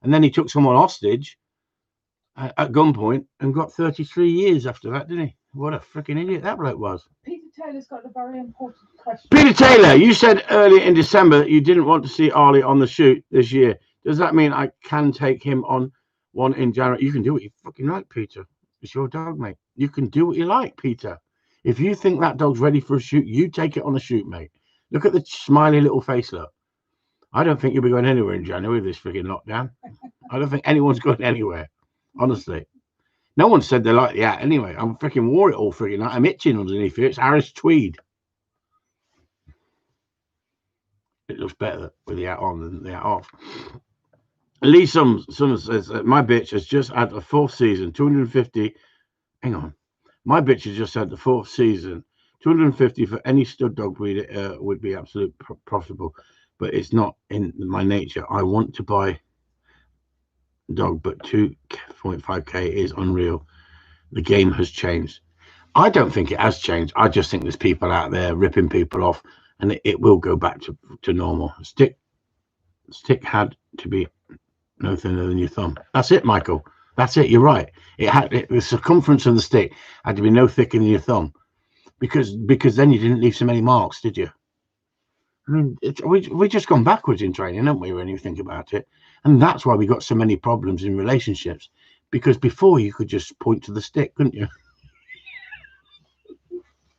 And then he took someone hostage at gunpoint and got 33 years after that, didn't he? What a freaking idiot that bloke was. Peter Taylor's got a very important question. Peter Taylor, you said earlier in December that you didn't want to see Arlie on the shoot this year. Does that mean I can take him on one in January? You can do what you fucking like, Peter. It's your dog, mate. You can do what you like, Peter. If you think that dog's ready for a shoot, you take it on a shoot, mate. Look at the smiley little face, look. I don't think you'll be going anywhere in January with this freaking lockdown. I don't think anyone's going anywhere, honestly. No one said they like the hat anyway. I'm freaking wore it all freaking night. I'm itching underneath here. It's Harris tweed. It looks better with the hat on than the hat off. Lee Sums says, my bitch has just had a 4th season, 250. Hang on. My bitch has just had the 4th season. 250 for any stud dog breed would be absolute profitable. But it's not in my nature. I want to buy a dog, but 2.5k is unreal. The game has changed. I don't think it has changed. I just think there's people out there ripping people off, and it will go back to normal. Stick had to be no thinner than your thumb. That's it, Michael. That's it. You're right. The circumference of the stick had to be no thicker than your thumb, because then you didn't leave so many marks, did you? I mean, we've just gone backwards in training, haven't we, when you think about it? And that's why we got so many problems in relationships, because before you could just point to the stick, couldn't you?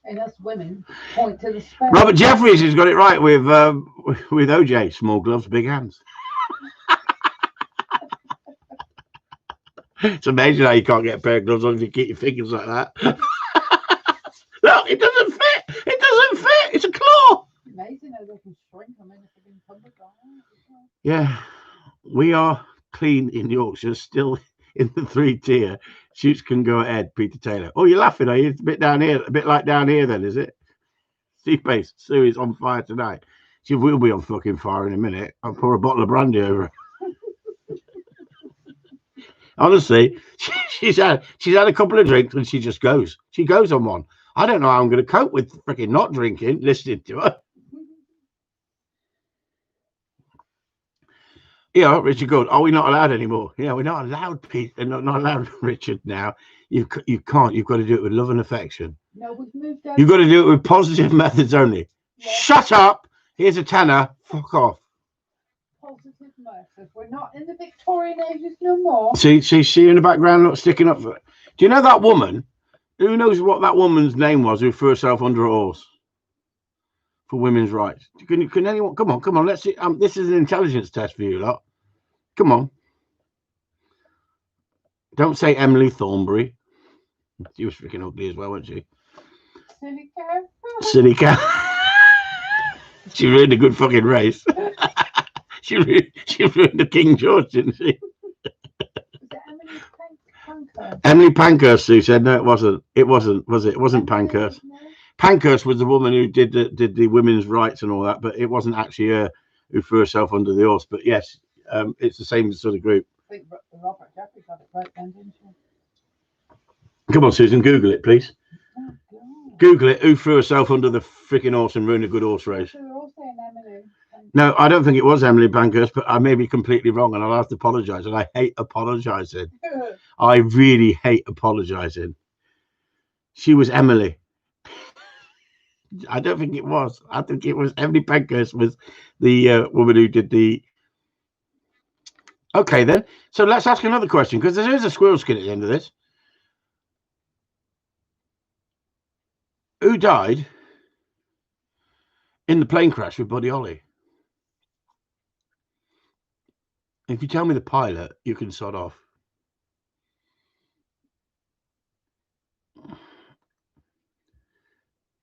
And us women point to the spade. Robert Jeffries has got it right with OJ. Small gloves, big hands. It's amazing how you can't get a pair of gloves on if you keep your fingers like that. Look, it doesn't fit. It doesn't fit. It's a claw. Amazing how they can shrink them if they've been covered by it. Yeah, we are clean in Yorkshire, still in the 3-tier. Shoots can go ahead, Peter Taylor. Oh, you're laughing, are you? It's a bit down here, a bit like down here then, is it? Seapace, Sue is on fire tonight. She will be on fucking fire in a minute. I'll pour a bottle of brandy over her. Honestly, she's had a couple of drinks and she just goes. She goes on one. I don't know how I'm going to cope with freaking not drinking, listening to her. Yeah, Richard Gould. Are we not allowed anymore? Yeah, we're not allowed, Peter. Not allowed, Richard. Now you can't. You've got to do it with love and affection. No, we've moved on. You've got to do it with positive methods only. Yeah. Shut up. Here's a tenner. Fuck off. Positive methods. We're not in the Victorian ages no more. See in the background, not sticking up for it. Do you know that woman? Who knows what that woman's name was who threw herself under a horse for women's rights? Can anyone? Come on. Let's see. This is an intelligence test for you lot. Come on. Don't say Emily Thornberry. She was freaking ugly as well, wasn't she? Silly cow. Silly cow. She ruined a good fucking race. She ruined the King George, didn't she? Is it Emily Pankhurst. Emily Pankhurst, Sue said. No, it wasn't. It wasn't, was it? It wasn't Pankhurst. No? Pankhurst was the woman who did the women's rights and all that, but it wasn't actually her who threw herself under the horse. But yes, it's the same sort of group. I think Robert Jeffrey got it right then, didn't she? Come on, Susan, Google it, please. Oh, God. Google it. Who threw herself under the freaking horse and ruined a good horse race? So we're all saying Emily. No, I don't think it was Emily Pankhurst, but I may be completely wrong, and I'll have to apologise. And I hate apologising. I really hate apologising. She was Emily. I don't think it was. I think it was Emily Pankhurst was the woman who did the. Okay, then. So let's ask another question, because there is a squirrel skin at the end of this. Who died in the plane crash with Buddy Holly? If you tell me the pilot, you can sod off.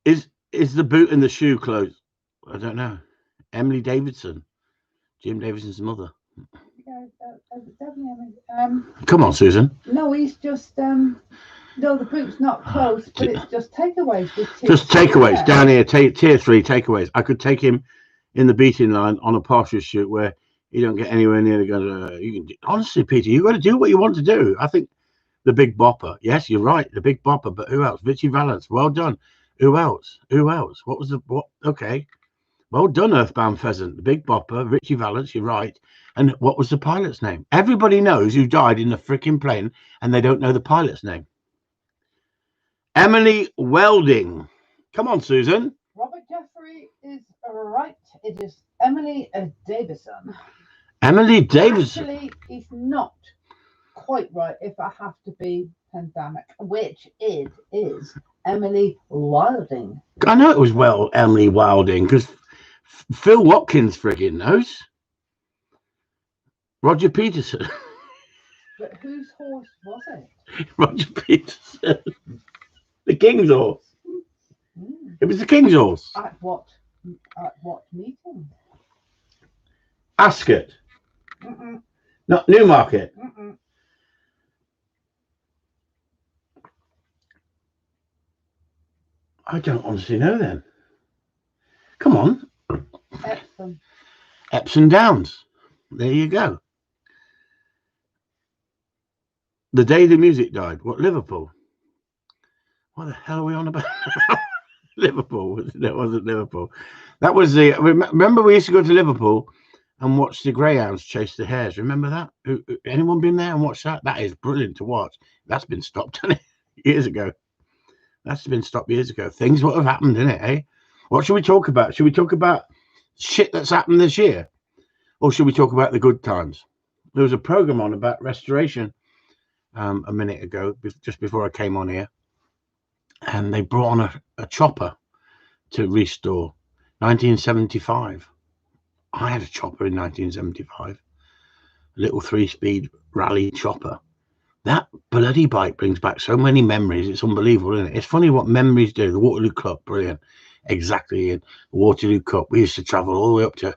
Is the boot and the shoe closed? I don't know. Emily Davidson, Jim Davidson's mother. Yeah, definitely Emily. Come on, Susan. No, he's just no, the boot's not close, but it's just takeaways with Just takeaways down here, tier 3 takeaways. I could take him in the beating line on a partial shoot where you don't get anywhere near the gun. You can, honestly, Peter, you've got to do what you want to do. I think the Big Bopper. Yes, you're right, the Big Bopper. But who else? Richie Valance. Well done. Who else? Who else? What was the what? Okay, well done, Earthbound Pheasant. The Big Bopper, Richie Valance. You're right. And what was the pilot's name? Everybody knows who died in the freaking plane, and they don't know the pilot's name. Emily Welding. Come on, Susan. Robert Jeffrey is right. It is Emily Davison. Emily Davison. Actually, he's not quite right if I have to be pandemic, which it is Emily Wilding. I know it was Emily Wilding because Phil Watkins friggin' knows. Roger Peterson. But whose horse was it? Roger Peterson. The King's horse. It was the King's horse. At what meeting? Ascot. Mm-mm. Not Newmarket. Mm-mm. I don't honestly know then. Come on. Epsom. Epsom Downs. There you go. The day the music died. What, Liverpool? What the hell are we on about? Liverpool. That wasn't Liverpool. That was the. Remember, we used to go to Liverpool and watch the greyhounds chase the hares. Remember that? Anyone been there and watched that? That is brilliant to watch. That's been stopped years ago. That's been stopped years ago. Things would have happened, innit, eh? What should we talk about? Should we talk about shit that's happened this year? Or should we talk about the good times? There was a program on about restoration a minute ago, just before I came on here. And they brought on a chopper to restore. 1975. I had a chopper in 1975. A little 3-speed rally chopper. That bloody bike brings back so many memories. It's unbelievable, isn't it? It's funny what memories do. The Waterloo Cup, brilliant. Exactly. In the Waterloo Cup, we used to travel all the way up to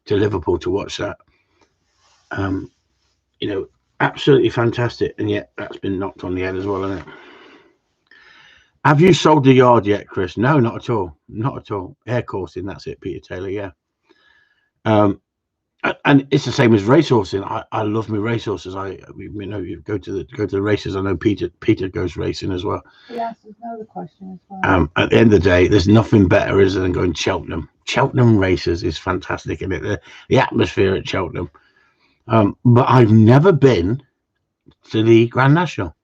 Liverpool to watch that. You know, absolutely fantastic. And yet that's been knocked on the head as well, isn't it? Have you sold the yard yet, Chris? No, not at all. Not at all. Air coursing, that's it, Peter Taylor, yeah. And it's the same as racehorsing. I love my racehorses. You go to the races. I know Peter goes racing as well. He asked us another question as well. At the end of the day, there's nothing better, is there, than going to Cheltenham. Cheltenham races is fantastic, isn't it? The atmosphere at Cheltenham. But I've never been to the Grand National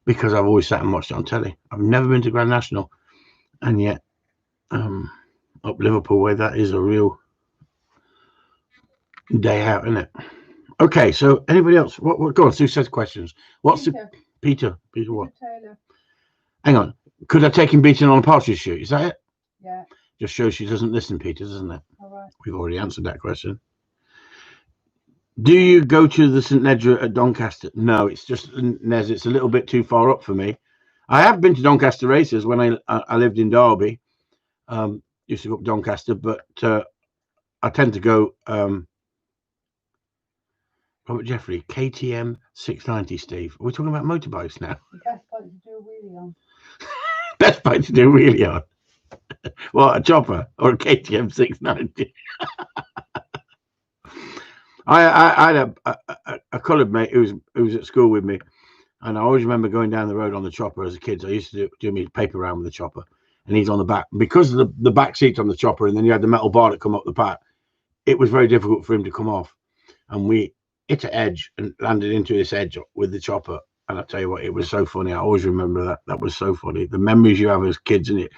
because I've always sat and watched it on telly. I've never been to Grand National, and yet up Liverpool way, that is a real day out, isn't it? Okay, so anybody else? What go on, Sue says questions. What's Peter what? Taylor. Hang on. Could I take him beating on a partridge shoot? Is that it? Yeah. Just shows she doesn't listen, Peter, doesn't it? All right. We've already answered that question. Do you go to the St Nedra at Doncaster? No, it's just Nez. It's a little bit too far up for me. I have been to Doncaster races when I lived in Derby. Used to go up Doncaster, but I tend to go Robert Jeffrey, KTM 690, Steve. Are we talking about motorbikes now? The best bike to do a wheelie on. Best bike to do wheelie on. What, a chopper or a KTM 690? I had a coloured mate who was at school with me, and I always remember going down the road on the chopper as a kid. So I used to do my paper round with the chopper, and he's on the back. Because of the back seat's on the chopper, and then you had the metal bar that come up the back, it was very difficult for him to come off. And we hit an edge and landed into this edge with the chopper. And I tell you what, it was so funny. I always remember that. That was so funny. The memories you have as kids, and it.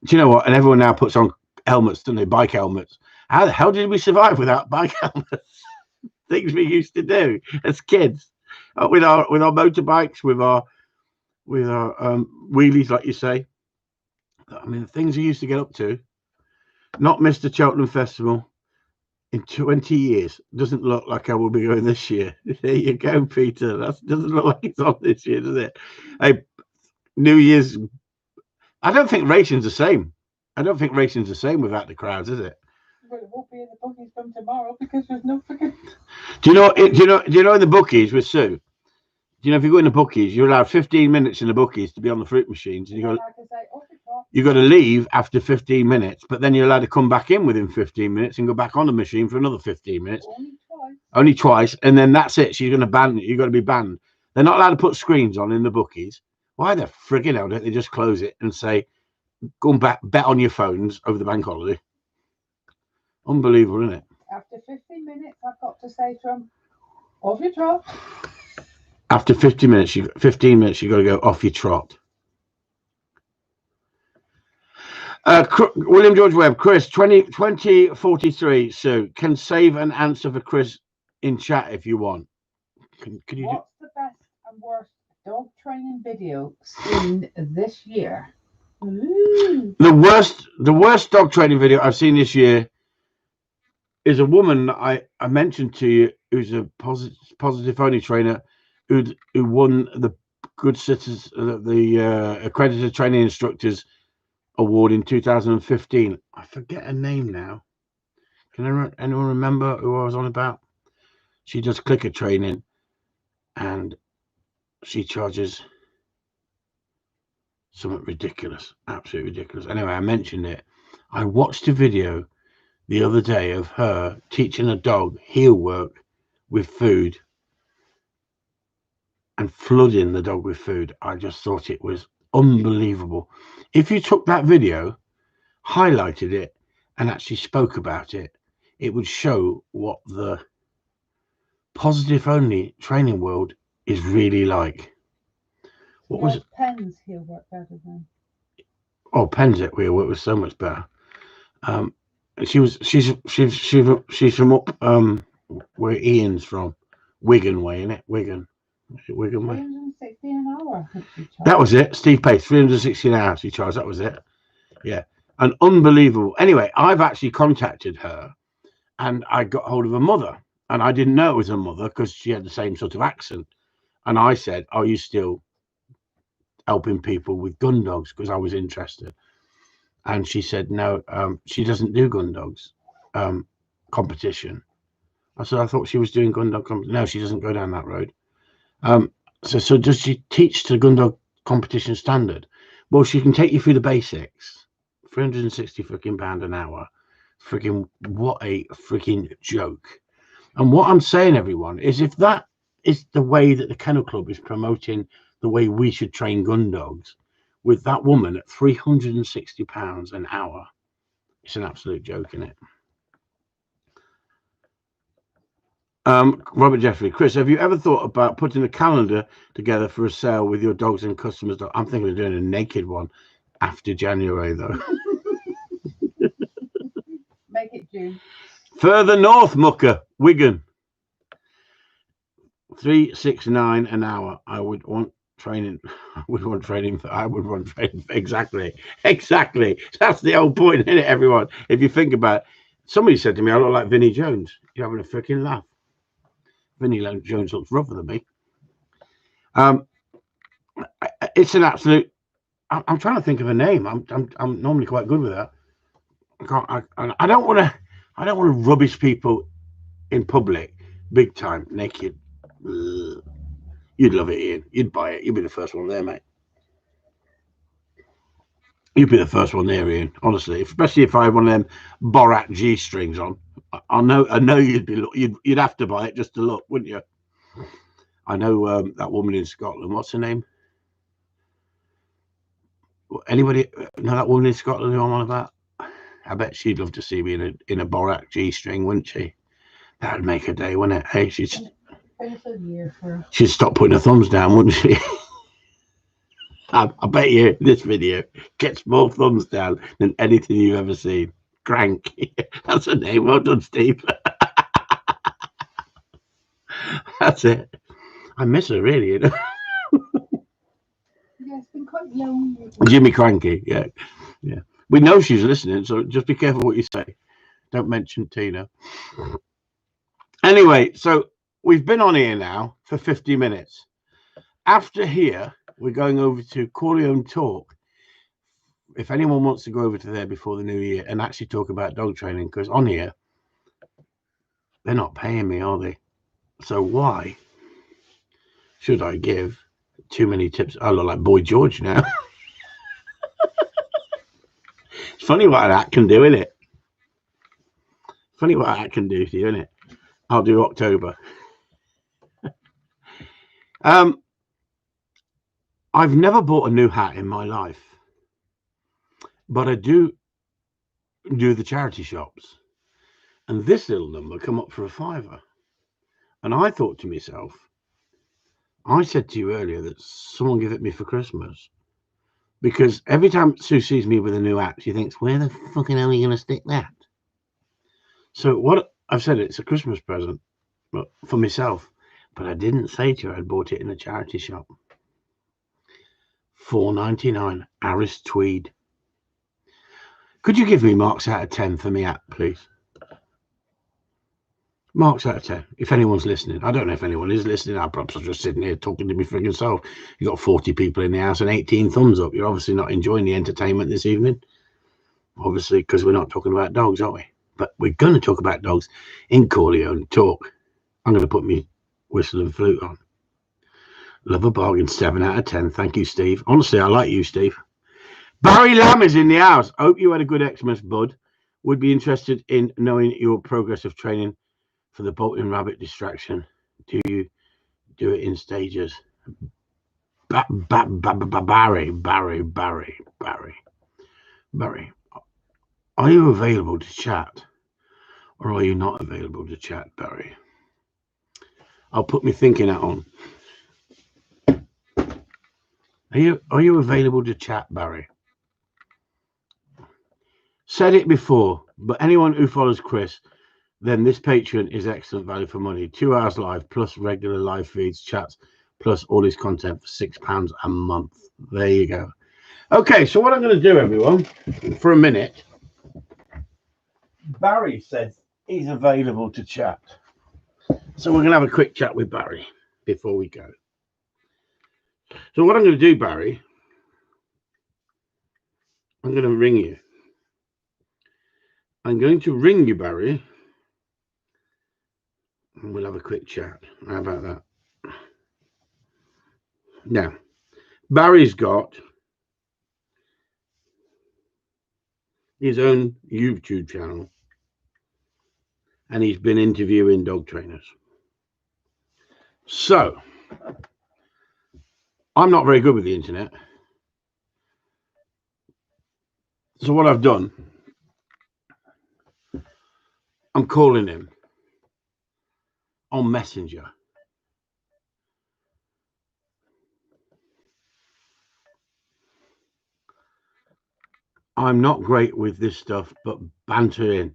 Do you know what? And everyone now puts on helmets, don't they? Bike helmets. How the hell did we survive without bike helmets? Things we used to do as kids with our motorbikes, with our wheelies, like you say. I mean, the things we used to get up to. Not missed the Cheltenham Festival in 20 years. Doesn't look like I will be going this year. There you go, Peter. That doesn't look like it's on this year, does it? Hey, New Year's. I don't think racing's the same. I don't think racing's the same without the crowds, is it? Well, it won't be in the bookies from tomorrow because there's no freaking. Do you know in the bookies with Sue? Do you know if you go in the bookies, you're allowed 15 minutes in the bookies to be on the fruit machines, and you got to leave after 15 minutes, but then you're allowed to come back in within 15 minutes and go back on the machine for another 15 minutes. Only twice, and then that's it. So you're going to ban it. You've got to be banned. They're not allowed to put screens on in the bookies. Why the friggin' hell don't they just close it and say, go and bet on your phones over the bank holiday? Unbelievable, isn't it? After 15 minutes, I've got to say to them, off your trot. After 15 minutes, you've got to go off your trot. William George Webb, Chris, 2043, Sue, can save an answer for Chris in chat if you want. Can you? What's the best and worst dog training video seen this year? Ooh. The worst dog training video I've seen this year is a woman that I mentioned to you, who's a positive only trainer, who won the Good Citizens, the accredited training instructors award in 2015. I forget her name now. Can anyone remember who I was on about? She does clicker training, and she charges something ridiculous, absolutely ridiculous. Anyway, I mentioned it. I watched a video the other day of her teaching a dog heel work with food and flooding the dog with food. I just thought it was unbelievable. If you took that video, highlighted it, and actually spoke about it, it would show what the positive only training world is really like. What was it? Pens heel work better than. Oh, Pens heel work was so much better. She's from up where Ian's from, Wigan way, isn't it? Wigan way. 360 an hour. That was it. Steve Pace, 360 an hour she charged. That was it. Yeah, and unbelievable. Anyway, I've actually contacted her, and I got hold of her mother, and I didn't know it was her mother because she had the same sort of accent. And I said, "Are you still helping people with gun dogs?" Because I was interested. And she said, no, she doesn't do gun dogs competition. I said, I thought she was doing gun dog competition. No, she doesn't go down that road. So does she teach to gun dog competition standard? Well, she can take you through the basics. 360 freaking pound an hour. Freaking what a freaking joke. And what I'm saying, everyone, is if that is the way that the Kennel Club is promoting the way we should train gun dogs, with that woman at £360 an hour, it's an absolute joke, isn't it? Robert Jeffrey, Chris, have you ever thought about putting a calendar together for a sale with your dogs and customers? I'm thinking of doing a naked one after January, though. Make it June. Further north, Mucker, Wigan. 369 an hour. I would want training. Exactly. That's the whole point, isn't it, everyone? If you think about it, somebody said to me, I look like Vinnie Jones. You're having a freaking laugh. Vinnie Jones looks rougher than me. It's an absolute. I'm trying to think of a name. I'm normally quite good with that. I don't want to rubbish people in public, big time, naked. Ugh. You'd love it, Ian. You'd buy it. You'd be the first one there, mate. You'd be the first one there, Ian. Honestly, especially if I had one of them Borat G strings on. I know you'd be. You'd have to buy it just to look, wouldn't you? I know that woman in Scotland. What's her name? Anybody know that woman in Scotland who I'm on about? I bet she'd love to see me in a Borat G string, wouldn't she? That'd make her day, wouldn't it? Hey, she'd stop putting her thumbs down, wouldn't she? I bet you this video gets more thumbs down than anything you've ever seen. Crank. That's her name. Well done, Steve. That's it. I miss her, really. You know? Yeah, it's been quite lonely. Jimmy Cranky, yeah. We know she's listening, so just be careful what you say. Don't mention Tina. Anyway, so we've been on here now for 50 minutes. After here, we're going over to Corleone Talk. If anyone wants to go over to there before the new year and actually talk about dog training, because on here, they're not paying me, are they? So why should I give too many tips? I look like Boy George now. It's funny what that can do, isn't it? Funny what that can do to you, isn't it? I'll do October. I've never bought a new hat in my life, but I do the charity shops. And this little number come up for a £5. And I thought to myself, I said to you earlier that someone give it me for Christmas. Because every time Sue sees me with a new hat, she thinks, where the fucking hell are you going to stick that? So what I've said, it's a Christmas present for myself. But I didn't say to her I'd bought it in a charity shop. $4.99, Aris tweed. Could you give me marks out of 10 for me hat, please? Marks out of 10, if anyone's listening. I don't know if anyone is listening. I'm probably just sitting here talking to me friggin' self. You got 40 people in the house and 18 thumbs up. You're obviously not enjoying the entertainment this evening. Obviously, because we're not talking about dogs, are we? But we're going to talk about dogs in Corleone Talk. I'm going to put me whistle and flute on. Love a bargain, 7 out of 10. Thank you, Steve. Honestly, I like you, Steve. Barry Lamb is in the house. Hope you had a good Xmas, bud. Would be interested in knowing your progress of training for the Bolton rabbit distraction. Do you do it in stages? Barry. Are you available to chat? Or are you not available to chat, Barry? I'll put my thinking hat on. Are you available to chat, Barry? Said it before, but anyone who follows Chris, then this Patreon is excellent value for money. 2 hours live, plus regular live feeds, chats, plus all his content for £6 a month. There you go. Okay, so what I'm going to do, everyone, for a minute, Barry says he's available to chat. So we're going to have a quick chat with Barry before we go. So what I'm going to do, Barry, I'm going to ring you. I'm going to ring you, Barry, and we'll have a quick chat. How about that? Now, Barry's got his own YouTube channel, and he's been interviewing dog trainers. So, I'm not very good with the internet. So what I've done, I'm calling him on Messenger. I'm not great with this stuff, but banter in.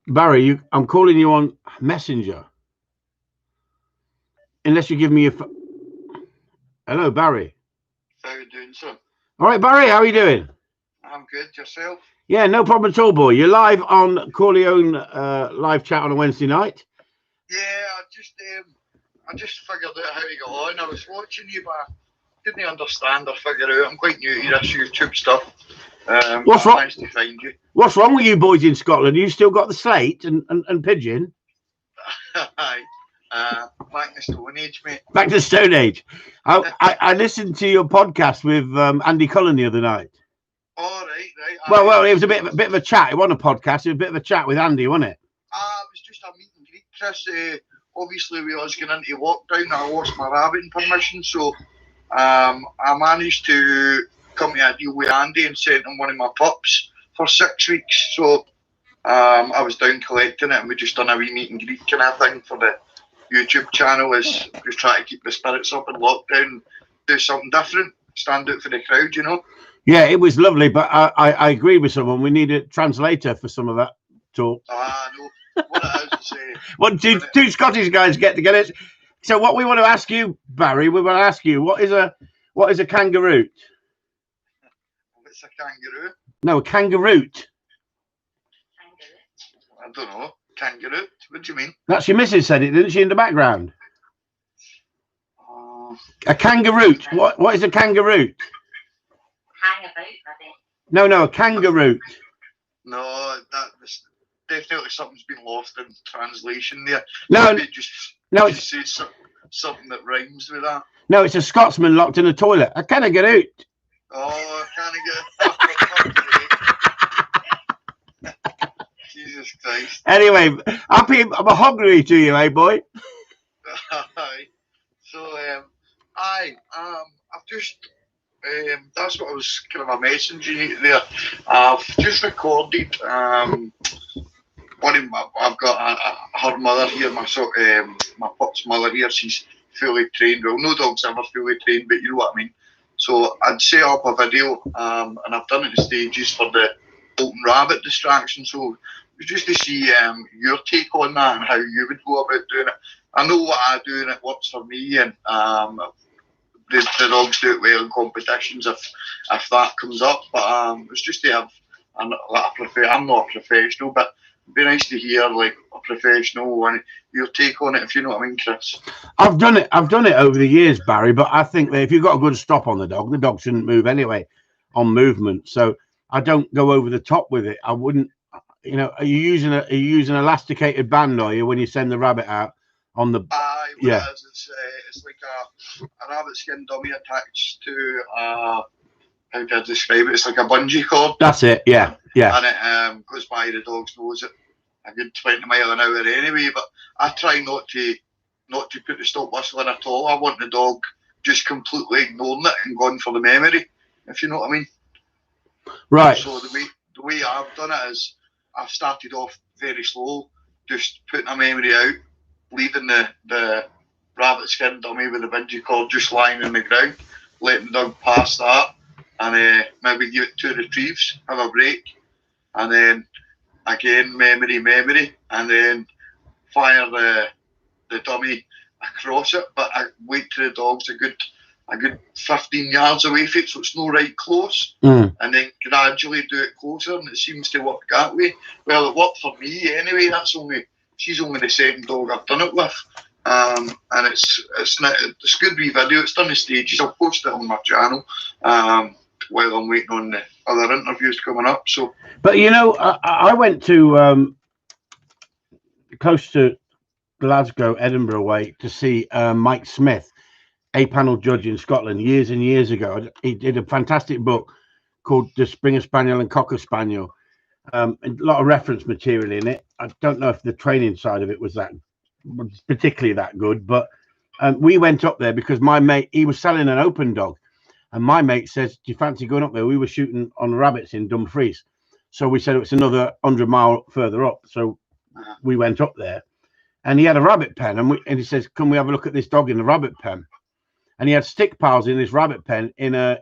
Barry, I'm calling you on Messenger. Unless you give me your Hello, Barry. How you doing, sir? All right, Barry, how are you doing? I'm good. Yourself? Yeah, no problem at all, boy. You're live on Corleone live chat on a Wednesday night. Yeah, I just figured out how to get on. I was watching you, but didn't understand or figure out. I'm quite new to this YouTube stuff. What's I wrong? managed to find you. What's wrong with you boys in Scotland? You still got the slate and pigeon? Aye. Back in the Stone Age, mate. Back to Stone Age. I listened to your podcast with Andy Cullen the other night. All right. Well, it was a bit of a chat. It wasn't a podcast. It was a bit of a chat with Andy, wasn't it? It was just a meet and greet, Chris. Obviously, we was going into lockdown. I lost my rabbiting permission, so I managed to come to a deal with Andy and sent him one of my pups for 6 weeks. So I was down collecting it, and we just done a wee meet and greet kind of thing for the YouTube channel. Is just try to keep the spirits up in lockdown, do something different, stand out for the crowd, you know. Yeah, it was lovely, but I agree with someone. We need a translator for some of that talk. No. What it is, Two Scottish guys get together. So what we want to ask you, Barry, we want to ask you, what is a kangaroo? It's a kangaroo. No, a kangaroo. I don't know. Kangaroo? What do you mean? That's your missus said it, didn't she, in the background? Uh, A kangaroo. What is a kangaroo? Hang about, I think. No, a kangaroo. no, that's definitely something's been lost in translation there. No, Maybe just say something that rhymes with that. No, it's a Scotsman locked in a toilet. I can't get out. Oh, I can't get Jesus Christ. Anyway, I'm hungry to you, eh, boy? Aye. So, I've just, that's what I was kind of a messaging there. I've just recorded, I've got her mother here, my pup's mother here. She's fully trained. Well, no dog's ever fully trained, but you know what I mean. So I'd set up a video, and I've done it in stages for the Bolton Rabbit distraction. So it's just to see your take on that and how you would go about doing it. I know what I do and it works for me, and the dogs do it well in competitions if that comes up. But it's just to have I'm not a professional, but it'd be nice to hear like a professional and your take on it, if you know what I mean, Chris. I've done it over the years, Barry, but I think that if you've got a good stop on the dog shouldn't move anyway on movement. So I don't go over the top with it. I wouldn't, are you using an elasticated band, are you, when you send the rabbit out on the yeah. It's like a rabbit skin dummy attached to how do I describe it? It's like a bungee cord. That's it, yeah. And it goes by the dog's nose at a good 20 mile an hour anyway. But I try not to put the stop whistling at all. I want the dog just completely ignoring it and going for the memory, if you know what I mean. Right. So the way I've done it is I've started off very slow, just putting a memory out, leaving the rabbit skin dummy with the bungee cord just lying on the ground, letting the dog pass that, and maybe give it 2 retrieves, have a break, and then again memory, and then fire the dummy across it. But I wait till the dog's a good 15 yards away from it, so it's no right close, and then gradually do it closer, and it seems to work that way. Well, it worked for me anyway. She's only the second dog I've done it with, and it's a good wee video. It's done in stages. I'll post it on my channel while I'm waiting on the other interviews coming up. So, but I went to close to Glasgow, Edinburgh way to see Mike Smith, a panel judge in Scotland, years and years ago. He did a fantastic book called The Springer Spaniel and Cocker Spaniel. A lot of reference material in it. I don't know if the training side of it was particularly that good, but we went up there because my mate, he was selling an open dog, and my mate says, do you fancy going up there? We were shooting on rabbits in Dumfries, so we said it's another 100 miles further up, so we went up there, and he had a rabbit pen, and he says, can we have a look at this dog in the rabbit pen? And he had stick piles in this rabbit pen in a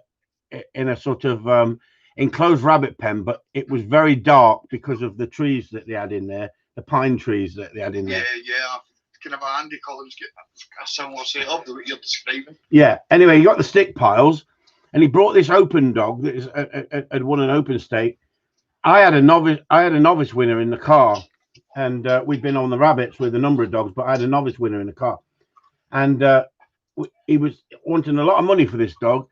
sort of enclosed rabbit pen, but it was very dark because of the trees that they had in there, the pine trees that they had in there. Yeah. Kind of Andy Collins get a similar setup to what you're describing. Yeah. Anyway, he got the stick piles, and he brought this open dog that had won an open stake. I had a novice winner in the car, and we'd been on the rabbits with a number of dogs, but I had a novice winner in the car, and he was wanting a lot of money for this dog,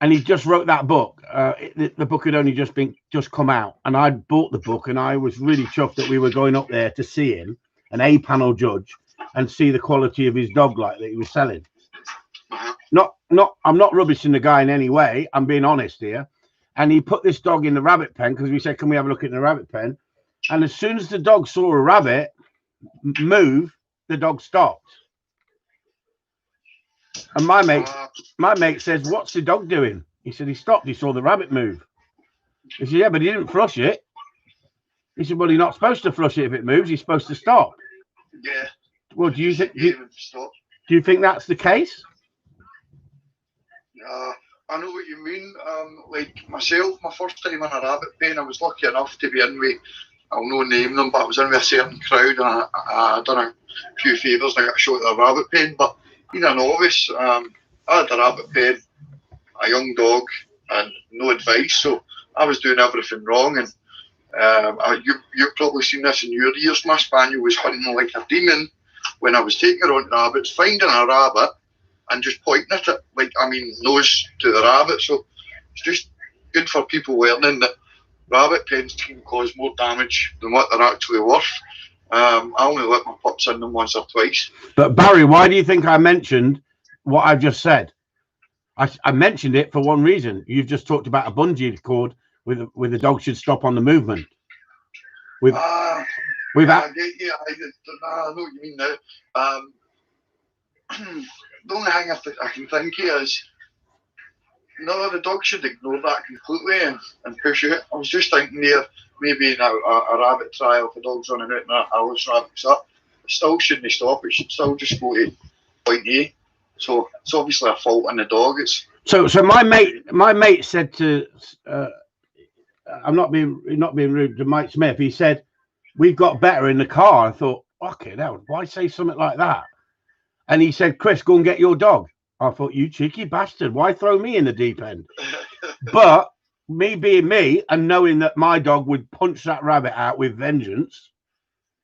and he just wrote that book. The book had only just come out, and I'd bought the book, and I was really chuffed that we were going up there to see him, an A-panel judge, and see the quality of his dog like that he was selling. I'm not rubbishing the guy in any way. I'm being honest here. And he put this dog in the rabbit pen because we said, "Can we have a look in the rabbit pen?" And as soon as the dog saw a rabbit move, the dog stopped. And my mate says, "What's the dog doing?" He said, "He stopped. He saw the rabbit move." He said, "Yeah, but he didn't flush it." He said, "Well, you're not supposed to flush it if it moves. He's supposed to stop." Yeah. Well, do you think that's the case? I know what you mean. Like myself, my first time in a rabbit pen, I was lucky enough to be in with, I'll not name them, but I was in with a certain crowd, and I done a few favours and I got a shot at a rabbit pen. But being a novice, I had a rabbit pen, a young dog, and no advice, so I was doing everything wrong. And you've probably seen this in your years. My spaniel was hunting like a demon when I was taking her on rabbits, finding a rabbit and just pointing at it, nose to the rabbit. So it's just good for people learning that rabbit pens can cause more damage than what they're actually worth. I only let my pups in them once or twice. But Barry, why do you think I mentioned what I've just said? I mentioned it for one reason. You've just talked about a bungee cord with the dog should stop on the movement. I know what you mean now. The only thing I can think of is, no, the dog should ignore that completely and push it. I was just thinking there, maybe in a rabbit trial, if the dog's running out and I was rabbits up, it still shouldn't stop. It should still just go to point A. So it's obviously a fault on the dog. So my mate said to, I'm not being rude to Mike Smith. He said, "We've got better in the car." I thought, okay, now why say something like that? And he said, "Chris, go and get your dog." I thought, you cheeky bastard, why throw me in the deep end? But me being me and knowing that my dog would punch that rabbit out with vengeance,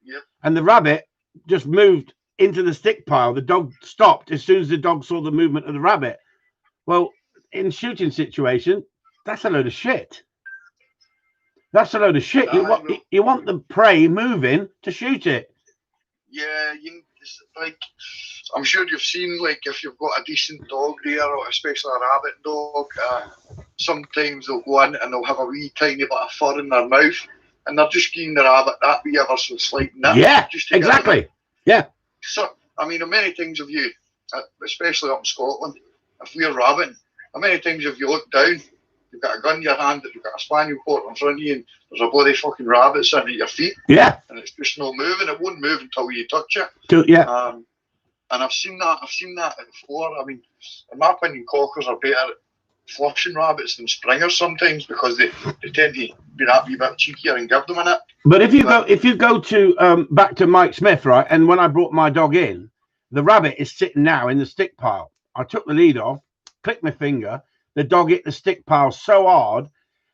yep. And the rabbit just moved into the stick pile. The dog stopped as soon as the dog saw the movement of the rabbit. Well, in shooting situation, that's a load of shit. That's a load of shit. You want the prey moving to shoot it. Yeah, I'm sure you've seen, like, if you've got a decent dog there, or especially a rabbit dog, sometimes they'll go in and they'll have a wee tiny bit of fur in their mouth, and they're just giving the rabbit that wee ever so slight nip. Yeah, exactly. Yeah. So, many times have you, especially up in Scotland, if we're rabbiting, how many times have you looked down, you've got a gun in your hand, you've got a spaniel court in front of you, and there's a bloody fucking rabbit sitting at your feet. Yeah. And it's just not moving. It won't move until you touch it. Yeah. And I've seen that before. In my opinion, cockers are better at flushing rabbits than springers sometimes, because they tend to be that wee bit cheekier and give them a nip. But if you go to back to Mike Smith, right, and when I brought my dog in, the rabbit is sitting now in the stick pile. I took the lead off, clicked my finger, the dog hit the stick pile so hard,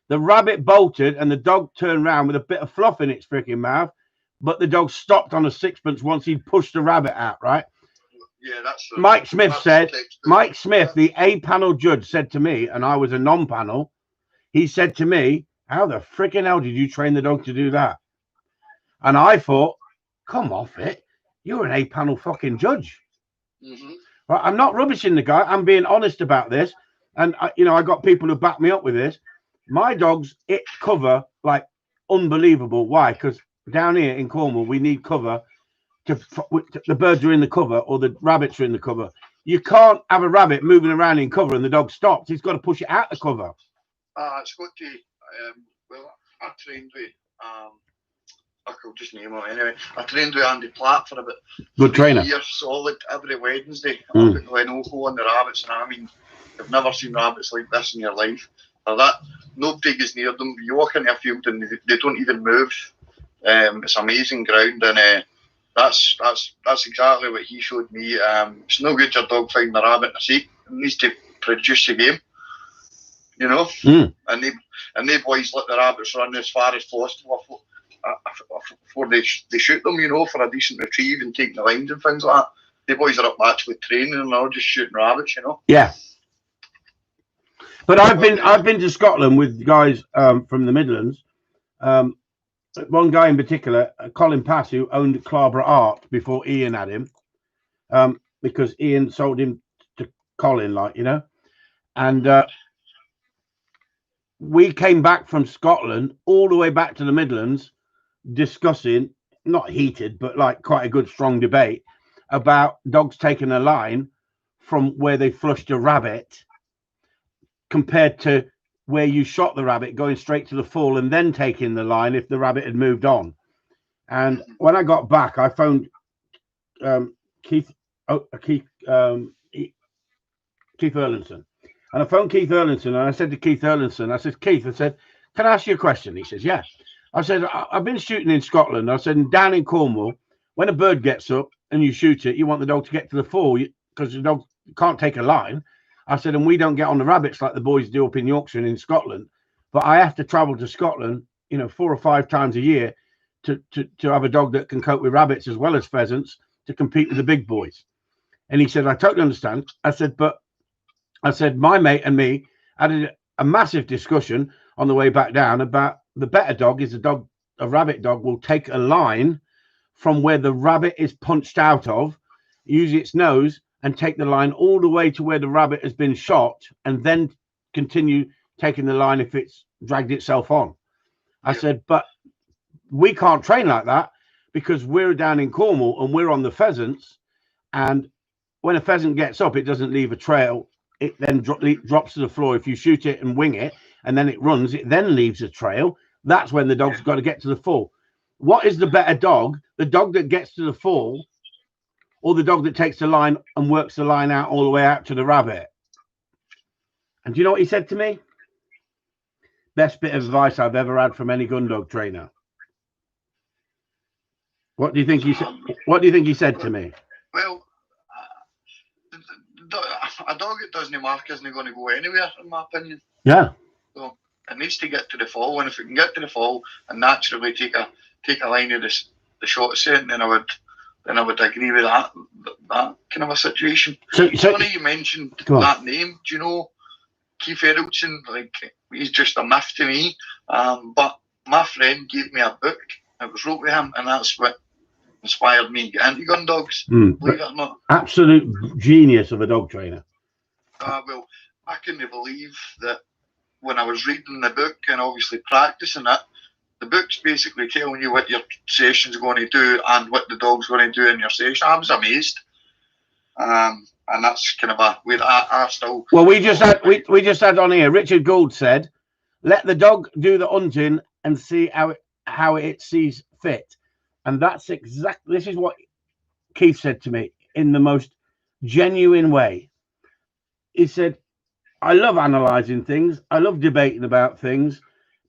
the rabbit bolted, and the dog turned around with a bit of fluff in its freaking mouth, but the dog stopped on a sixpence once he'd pushed the rabbit out, right? Yeah, that's Mike Smith, the A-panel judge, said to me, and I was a non-panel, he said to me, "How the freaking hell did you train the dog to do that?" And I thought, come off it. You're an A-panel fucking judge. Mm-hmm. Right, I'm not rubbishing the guy. I'm being honest about this. And, I got people who back me up with this. My dogs hit cover like unbelievable. Why? Because down here in Cornwall, we need cover. The birds are in the cover or the rabbits are in the cover. You can't have a rabbit moving around in cover and the dog stops. He's got to push it out the cover. It's got to, I trained with, I'll just name it anyway. I trained with Andy Platt for about good trainer. 3 years solid every Wednesday up at Glen Ocho on the rabbits. And you've never seen rabbits like this in your life. Nobody gets near them. You walk into a field and they don't even move. It's amazing ground, and that's exactly what he showed me. It's no good your dog finding a rabbit in a seat. It needs to produce a game, And they boys let the rabbits run as far as possible before they shoot them, for a decent retrieve and take the lines and things like that. the boys are up actually training and they're all just shooting rabbits, you know. Yeah. But I've been to Scotland with guys from the Midlands. One guy in particular, Colin Pass, who owned Clarborough Art before Ian had him, because Ian sold him to Colin, like, you know. And we came back from Scotland all the way back to the Midlands, discussing, not heated, but like quite a good strong debate about dogs taking a line from where they flushed a rabbit compared to where you shot the rabbit, going straight to the fall and then taking the line if the rabbit had moved on. And when I got back, I phoned Keith Erlinson. And I phoned Keith Erlinson and I said to Keith Erlinson, I said, Keith, I said, can I ask you a question? He says, yeah. I said, I've been shooting in Scotland. I said, down in Cornwall, when a bird gets up and you shoot it, you want the dog to get to the fall because the dog can't take a line. I said, and we don't get on the rabbits like the boys do up in Yorkshire and in Scotland. But I have to travel to Scotland, 4 or 5 times a year to have a dog that can cope with rabbits as well as pheasants to compete with the big boys. And he said, I totally understand. I said, my mate and me had a massive discussion on the way back down about the better dog is a rabbit dog will take a line from where the rabbit is punched out of, use its nose and take the line all the way to where the rabbit has been shot and then continue taking the line if it's dragged itself on. I said, but we can't train like that because we're down in Cornwall and we're on the pheasants. And when a pheasant gets up, it doesn't leave a trail. It then drops to the floor. If you shoot it and wing it and then it runs, it then leaves a trail. That's when the dog's got to get to the fall. What is the better dog? The dog that gets to the fall or the dog that takes the line and works the line out all the way out to the rabbit? And do you know what he said to me? Best bit of advice I've ever had from any gun dog trainer. What do you think he said? What do you think he said to me? Well, a dog that doesn't mark isn't going to go anywhere, in my opinion. Yeah. So it needs to get to the fall, and if it can get to the fall and naturally take a line of the shot set, then I would agree with that kind of a situation. So funny you mentioned that name. Do you know Keith Erlinson? Like, he's just a myth to me. But my friend gave me a book. It was wrote with him, and that's what inspired me to get into gun dogs. Believe it or not. Absolute genius of a dog trainer. Well, I couldn't believe that when I was reading the book and obviously practicing it, the book's basically telling you what your session's going to do and what the dog's going to do in your session. I was amazed. And that's kind of a way that I still... Well, we just had on here, Richard Gould said, let the dog do the hunting and see how it sees fit. And that's exactly, this is what Keith said to me in the most genuine way. He said, I love analysing things. I love debating about things,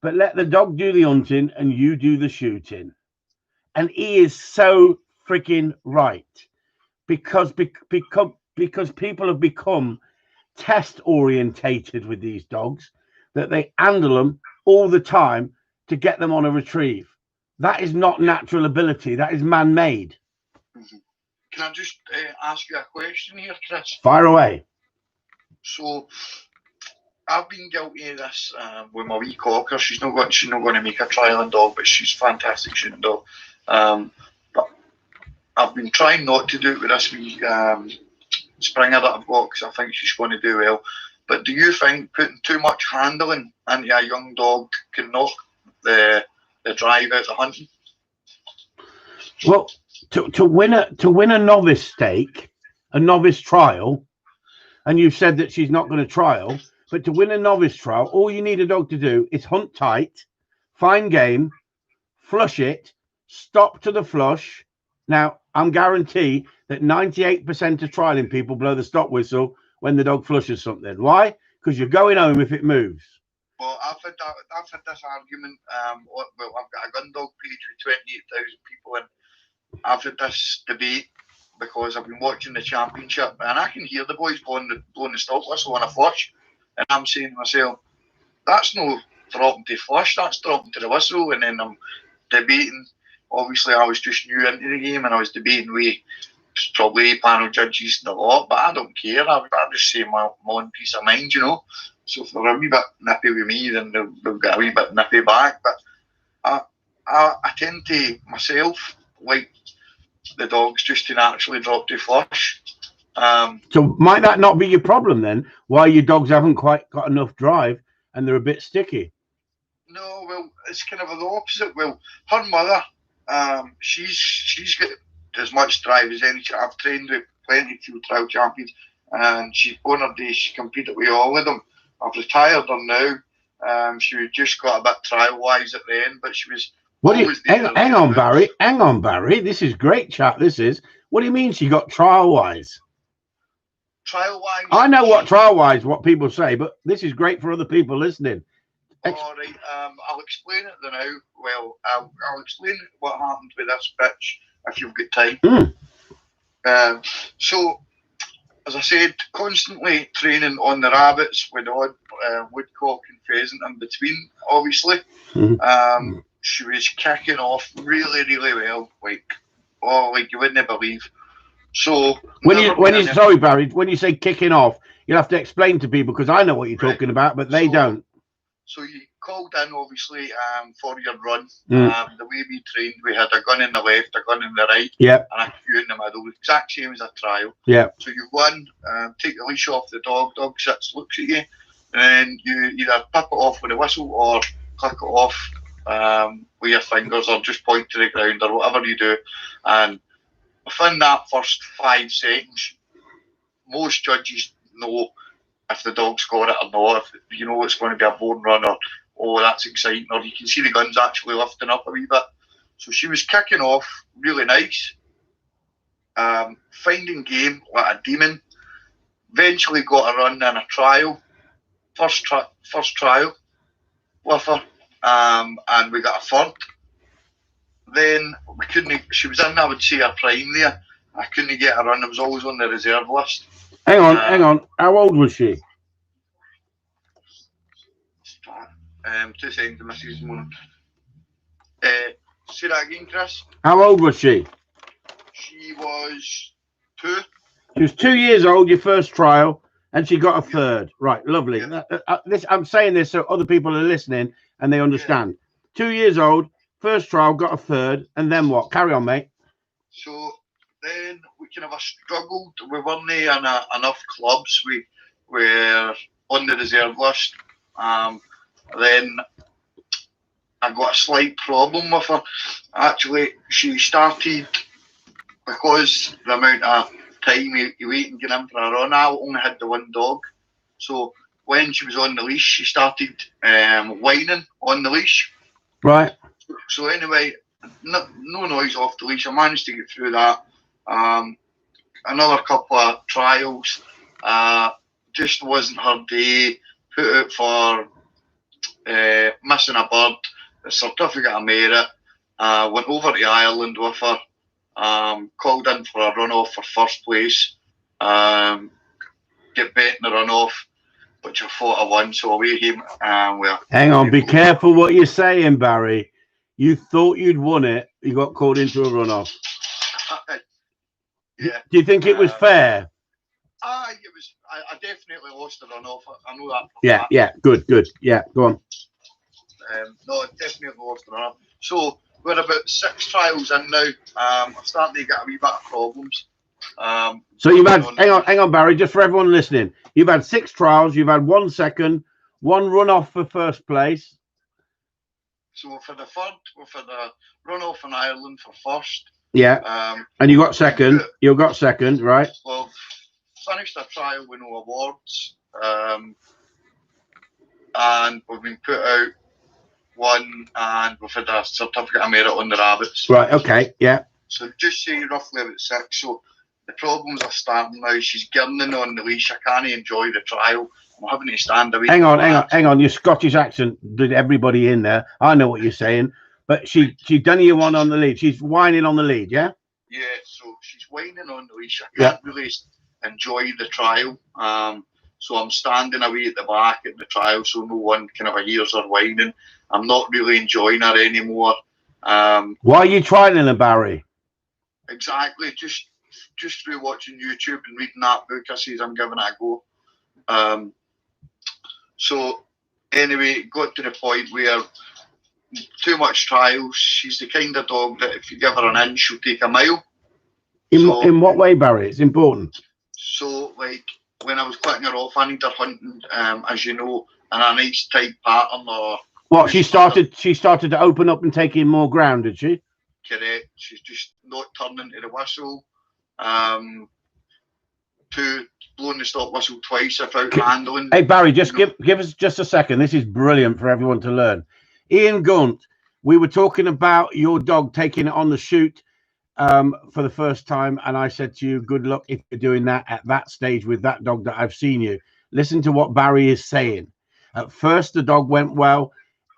but let the dog do the hunting and you do the shooting. And he is so freaking right, because people have become test orientated with these dogs, that they handle them all the time to get them on a retrieve. That is not natural ability. That is man-made. Can I just ask you a question here, Chris? Fire away. So, I've been guilty of this with my wee cocker. She's not going to make a trialing dog, but she's a fantastic shooting dog. But I've been trying not to do it with this wee Springer that I've got because I think she's going to do well. But do you think putting too much handling into a young dog can knock the drive out of hunting? Well, to win a novice stake, a novice trial, and you've said that she's not going to trial, but to win a novice trial, all you need a dog to do is hunt tight, find game, flush it, stop to the flush. Now, I'm guarantee that 98% of trialing people blow the stop whistle when the dog flushes something. Why? Because you're going home if it moves. Well, I've had this argument. Well, I've got a gun dog page with 28,000 people, and I've had this debate because I've been watching the championship, and I can hear the boys blowing the stop whistle on a flush, and I'm saying to myself, that's no dropping to flush, that's dropping to the whistle. And then I'm debating. Obviously, I was just new into the game, and I was debating with probably panel judges and a lot, but I don't care. I just say my own peace of mind, you know. So if they're a wee bit nippy with me, then they'll get a wee bit nippy back. But I tend to myself like the dogs just to naturally drop to flush. So might that not be your problem then? Why your dogs haven't quite got enough drive and they're a bit sticky? No, well, it's kind of the opposite. Well, her mother, she's got as much drive as any. I've trained with plenty of field trial champions, and she's born her day. She competed with all of them. I've retired her now. She just got a bit trial wise at the end, but she was. What do you hang on, Barry? Hang on, Barry. This is great chat. This is. What do you mean she got trial wise? Trial wise. I know what trial wise what people say, but this is great for other people listening. All right. I'll explain it now. Well, I'll explain what happened with this bitch if you've got time. So, as I said, constantly training on the rabbits with odd woodcock and pheasant in between, obviously. She was kicking off really, really well, like you wouldn't believe. So sorry, Barry, when you say kicking off, you'll have to explain to people because I know what you're talking about, but they don't. So you called in, obviously, for your run. The way we trained, we had a gun in the left, a gun in the right, and a cue in the middle, exact same as a trial. So you run, take the leash off the dog, dog sits, looks at you, and you either pip it off with a whistle or click it off with your fingers or just point to the ground or whatever you do. And within that first 5 seconds, most judges know if the dog's got it or not, if you know it's going to be a bone run or, oh, that's exciting, or you can see the gun's actually lifting up a wee bit. So she was kicking off really nice, finding game like a demon, eventually got a run in a trial, first trial with her, and we got a third. Then we couldn't, she was in, I would say, a prime there. I couldn't get a run, I was always on the reserve list. Hang on. How old was she? 2 seconds, Mrs. Moon. Say that again, Chris. How old was she? She was 2. She was 2 years old, your first trial, and she got a third. Right, lovely. I'm saying this so other people are listening and they understand. 2 years old, first trial, got a third, and then what? Carry on, mate. So then we kind of struggled. We weren't in enough clubs. We were on the reserve list. Then I got a slight problem with her. Actually, she started, because the amount of time you wait and get in for a run, I only had the one dog. So when she was on the leash, she started whining on the leash. Right. So anyway, no noise off the leash. I managed to get through that. Another couple of trials. Just wasn't her day. Put out for missing a bird, a certificate of merit. Went over to Ireland with her. Called in for a runoff for first place. Get bet in the runoff, which I thought I won. So away came. Hang on, be careful what you're saying, Barry. You thought you'd won it. You got called into a runoff. Yeah. Do you think it was fair? It was. I definitely lost the runoff. I know that. Yeah. Good. Yeah, go on. No, I definitely lost the runoff. So we're about 6 trials in now. I'm starting to get a wee bit of problems. So you've had. Hang on, Barry. Just for everyone listening, you've had 6 trials. You've had 1 second, 1 runoff for first place. So for the third, for the runoff in Ireland for first. Yeah. And you got second. You got second, right? Well, finished a trial with no awards. And we've been put out 1, and we've had a certificate of merit on the rabbits. Right. Okay. Yeah. So just say roughly about 6. So the problems are starting now. She's gurning on the leash. I can't enjoy the trial. I'm having to stand away. Hang on. Your Scottish accent did everybody in there. I know what you're saying. But she done you one on the lead. She's whining on the lead, yeah? Yeah, so she's whining on the leash. I can't really enjoy the trial. So I'm standing away at the back at the trial so no one kind of hears her whining. I'm not really enjoying her anymore. Why are you trying her, Barry? Exactly. Just just through watching YouTube and reading that book, I says I'm giving it a go. So anyway, it got to the point where too much trials. She's the kind of dog that if you give her an inch, she'll take a mile. In what way, Barry? It's important. So, like, when I was cutting her off, I need her hunting, as you know, in a nice tight pattern. Or what she started to open up and take in more ground, did she? Correct. She's just not turning to the whistle. Blowing the stop whistle twice without handling. Hey Barry, just give us just a second. This is brilliant for everyone to learn. Ian Gunt, we were talking about your dog taking it on the shoot for the first time, and I said to you, good luck if you're doing that at that stage with that dog that I've seen you. Listen to what Barry is saying. At first the dog went well,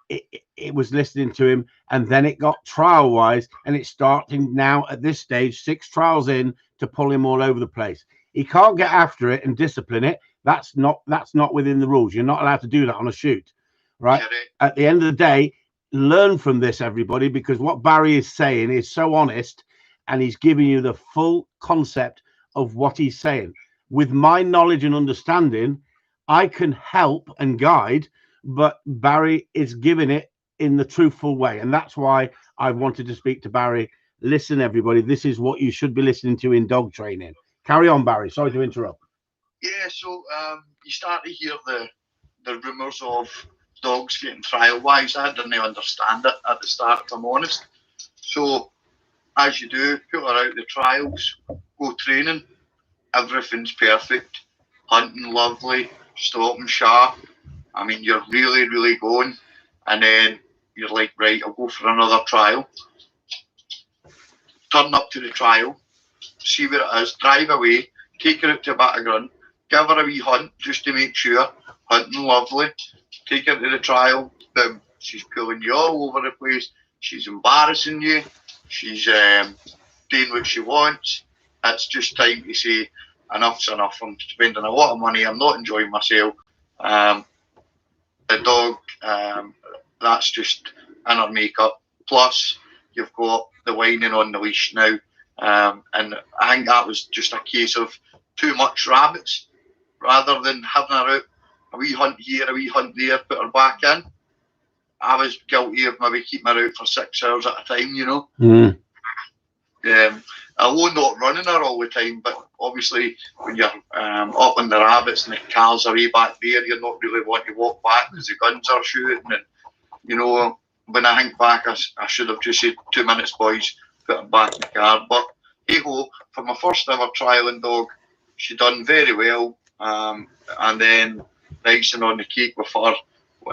it was listening to him, and then it got trial wise, and it's starting now at this stage, 6 trials in, to pull him all over the place. He can't get after it and discipline it. That's not within the rules. You're not allowed to do that on a shoot, right? At the end of the day, learn from this, everybody, because what Barry is saying is so honest, and he's giving you the full concept of what he's saying. With my knowledge and understanding, I can help and guide, but Barry is giving it in the truthful way, and that's why I wanted to speak to Barry. Listen, everybody, this is what you should be listening to in dog training. Carry on, Barry. Sorry to interrupt. Yeah, so you start to hear the rumours of dogs getting trial-wise. I didn't understand it at the start, if I'm honest. So, as you do, put her out the trials, go training, everything's perfect. Hunting lovely, stopping sharp. I mean, you're really, really going. And then you're like, right, I'll go for another trial. Turn up to the trial, see where it is, drive away, take her out to a bit of grunt, give her a wee hunt just to make sure, hunting lovely, take her to the trial, boom, she's pulling you all over the place, she's embarrassing you, she's doing what she wants. It's just time to say, enough's enough, I'm spending a lot of money, I'm not enjoying myself. The dog, that's just in her makeup, plus you've got the whining on the leash now. And I think that was just a case of too much rabbits, rather than having her out a wee hunt here, a wee hunt there, put her back in. I was guilty of maybe keeping her out for 6 hours at a time, you know. Although not running her all the time, but obviously when you're up on the rabbits and the cars are way back there, you're not really wanting to walk back because the guns are shooting. And, you know, when I think back, I should have just said 2 minutes, boys, put her back in the car. But hey ho, for my first ever trialing dog, she done very well. And then the icing on the cake with her,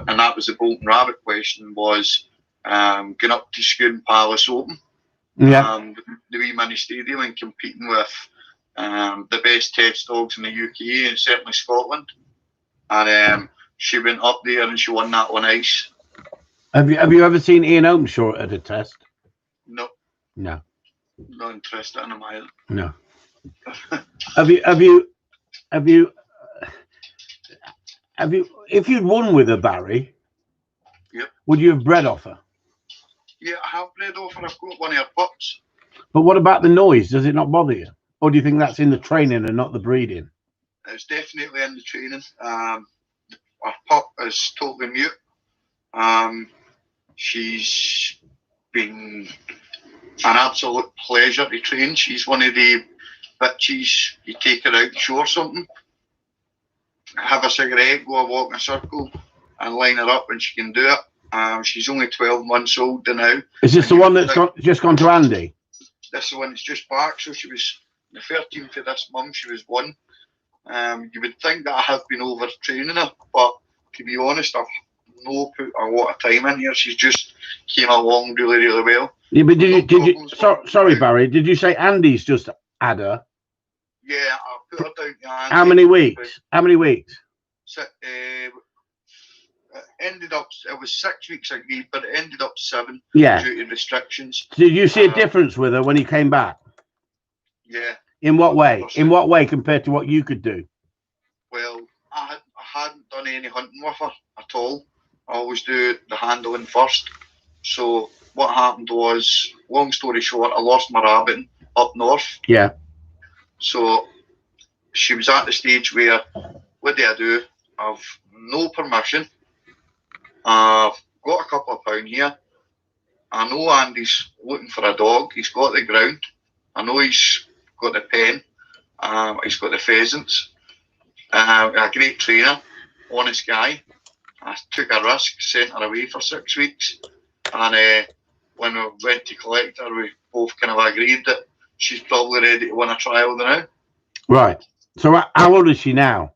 and that was the Bolton Rabbit question, was going up to Schoon Palace Open, the wee mini stadium, and competing with the best test dogs in the UK and certainly Scotland. And she went up there and she won that on ice. Have you ever seen Ian Openshaw at a test? No. No. Not interested in him either. No. Have you if you'd won with her, Barry, yep, would you have bred off her? Yeah, I have bred off her. I've got one of her pups. But what about the noise? Does it not bother you? Or do you think that's in the training and not the breeding? It's definitely in the training. Our pup is totally mute. She's been an absolute pleasure to train. She's one of the bitches, you take her out, show her something, have a cigarette, go a walk in a circle, and line her up when she can do it. She's only 12 months old now. Is this the one that's just gone to Andy? This is the one that's just back. So she was the 13th of this month. She was 1. You would think that I have been over training her, but to be honest, I've no put a lot of time in here. She's just came along really, really well. Yeah, but did you? Sorry, Barry. Did you say Andy's just had her? Yeah, I put her down to Andy. How many weeks? How many weeks? So, ended up, it was 6 weeks agreed, but it ended up 7 due to restrictions. Did you see a difference with her when he came back? Yeah. In what way? In what way compared to what you could do? Well, I hadn't done any hunting with her at all. I always do the handling first. So what happened was, long story short, I lost my rabbit up north. Yeah. So she was at the stage where, what do? I've no permission. I've got a couple of pound here. I know Andy's looking for a dog. He's got the ground. I know he's got the pen. He's got the pheasants. A great trainer, honest guy. I took a risk, sent her away for 6 weeks. And when we went to collect her, we both kind of agreed that she's probably ready to win a trial now. Right. So how old is she now?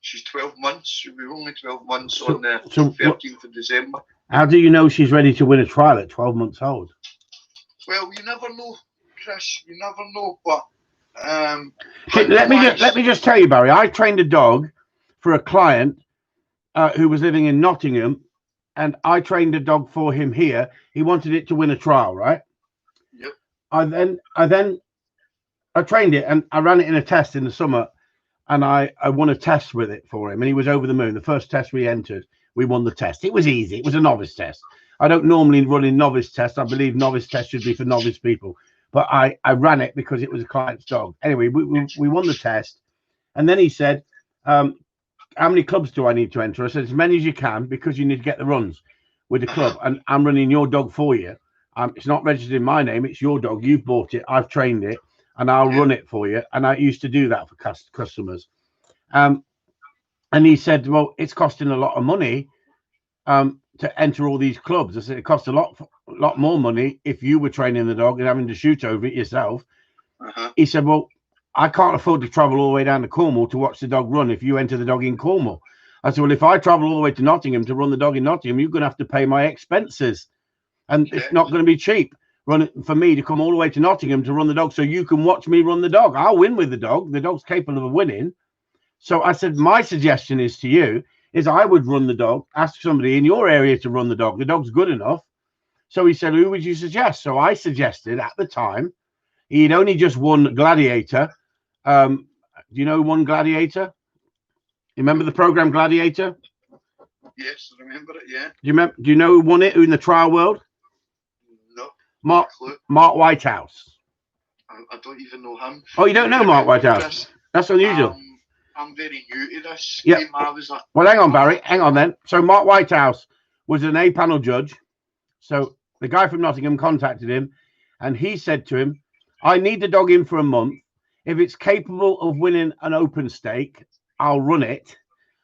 She's 12 months. She'll be only 12 months on the 13th of December. How do you know she's ready to win a trial at 12 months old? Well, you never know, Chris. You never know. But let me just tell you, Barry. I trained a dog for a client who was living in Nottingham, and I trained a dog for him here. He wanted it to win a trial, right? Yep. I trained it, and I ran it in a test in the summer, and I won a test with it for him, and he was over the moon. The first test we entered, we won the test. It was easy. It was a novice test. I don't normally run in novice tests. I believe novice tests should be for novice people, but I ran it because it was a client's dog. Anyway, we won the test, and then he said, how many clubs do I need to enter? I said, as many as you can, because you need to get the runs with the club. And I'm running your dog for you. It's not registered in my name. It's your dog. You've bought it. I've trained it, and I'll run it for you. And I used to do that for customers. And he said, well, it's costing a lot of money to enter all these clubs. I said, it costs a lot more money if you were training the dog and having to shoot over it yourself. He said, well, I can't afford to travel all the way down to Cornwall to watch the dog run if you enter the dog in Cornwall. I said, well, if I travel all the way to Nottingham to run the dog in Nottingham, you're going to have to pay my expenses. And it's not going to be cheap for me to come all the way to Nottingham to run the dog so you can watch me run the dog. I'll win with the dog. The dog's capable of winning. So I said, my suggestion is to you is I would run the dog, ask somebody in your area to run the dog. The dog's good enough. So he said, who would you suggest? So I suggested at the time, he'd only just won Gladiator. Do you know who won Gladiator? You remember the program Gladiator? Yes, I remember it. Yeah. Do you know who won it? Who in the trial world? No. Mark Whitehouse. I don't even know him. Oh, you don't know Mark Whitehouse? That's unusual. I'm very new to this. Yeah. Well, hang on, Barry. Hang on then. So Mark Whitehouse was an A-panel judge. So the guy from Nottingham contacted him, and he said to him, I need the dog in for a month. If it's capable of winning an open stake, I'll run it,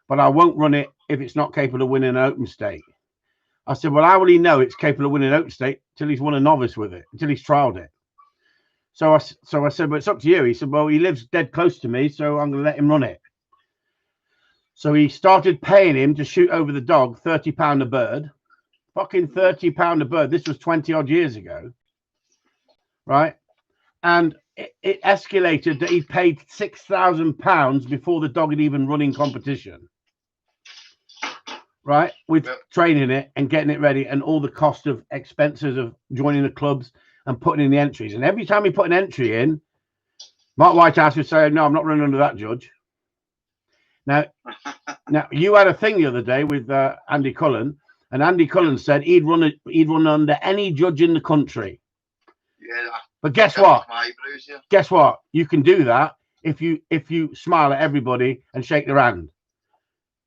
but I won't run it if it's not capable of winning an open stake. I said, well, how will he know it's capable of winning an open stake till he's won a novice with it, until he's trialed it? So I said, well, it's up to you. He said, well, he lives dead close to me, so I'm going to let him run it. So he started paying him to shoot over the dog, £30 a bird. Fucking £30 a bird. This was 20 odd years ago. Right? And it escalated that he paid £6,000 before the dog had even run in competition. Right? With training it and getting it ready and all the cost of expenses of joining the clubs and putting in the entries. And every time he put an entry in, Mark Whitehouse would say, no, I'm not running under that judge. Now you had a thing the other day with Andy Cullen, and Andy Cullen said he'd run under any judge in the country. Yeah. But guess what? Guess what? You can do that if you smile at everybody and shake their hand.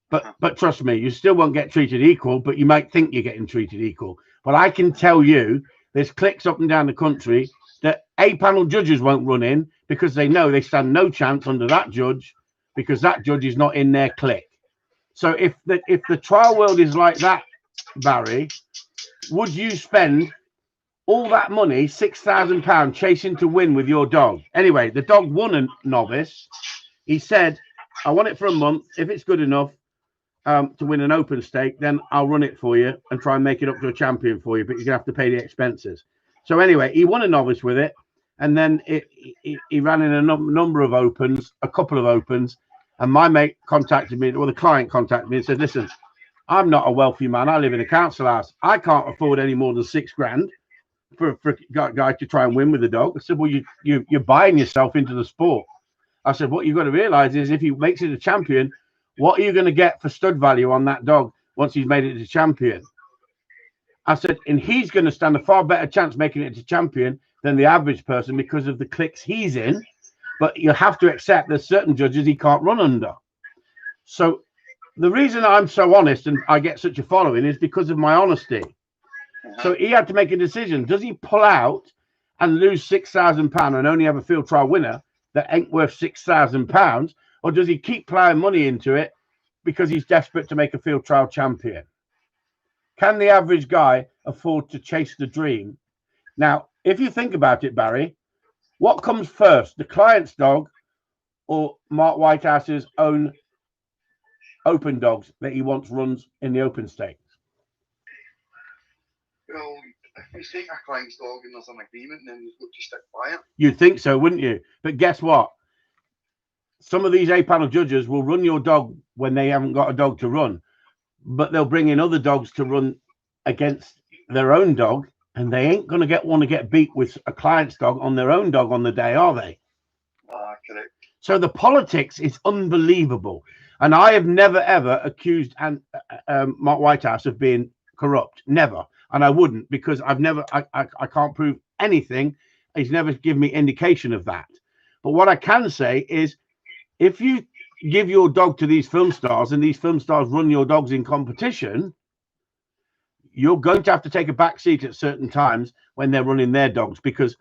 But trust me, you still won't get treated equal, but you might think you're getting treated equal. But I can tell you, there's cliques up and down the country that A-panel judges won't run in because they know they stand no chance under that judge because that judge is not in their clique. So if the trial world is like that, Barry, would you spend all that money, £6,000, chasing to win with your dog? Anyway, the dog won a novice. He said, I want it for a month. If it's good enough to win an open stake, then I'll run it for you and try and make it up to a champion for you, but you're going to have to pay the expenses. So anyway, he won a novice with it, and then he ran in a number of opens, a couple of opens, and my mate contacted me, or the client contacted me and said, listen, I'm not a wealthy man. I live in a council house. I can't afford any more than £6,000 for a guy to try and win with the dog. I said, well, you're buying yourself into the sport. I said, what you've got to realize is if he makes it a champion, what are you going to get for stud value on that dog once he's made it a champion? I said, and he's going to stand a far better chance making it to champion than the average person because of the cliques he's in. but you have to accept there's certain judges he can't run under. So the reason I'm so honest and I get such a following is because of my honesty. So he had to make a decision. Does he pull out and lose £6,000 and only have a field trial winner that ain't worth £6,000, or does he keep plowing money into it because he's desperate to make a field trial champion? Can the average guy afford to chase the dream? Now, if you think about it, Barry, what comes first, the client's dog or Mark Whitehouse's own open dogs that he wants runs in the open stakes? Well, if he's taking a client's dog and there's an agreement, then he's got to stick by it. You'd think so, wouldn't you? But guess what? Some of these A-panel judges will run your dog when they haven't got a dog to run, but they'll bring in other dogs to run against their own dog, and they ain't going to want to get beat with a client's dog on their own dog on the day, are they? Correct. So the politics is unbelievable. And I have never, ever accused Mark Whitehouse of being corrupt. Never. And I wouldn't, because I can't prove anything. He's never given me indication of that. But what I can say is, if you give your dog to these film stars and these film stars run your dogs in competition, you're going to have to take a back seat at certain times when they're running their dogs, because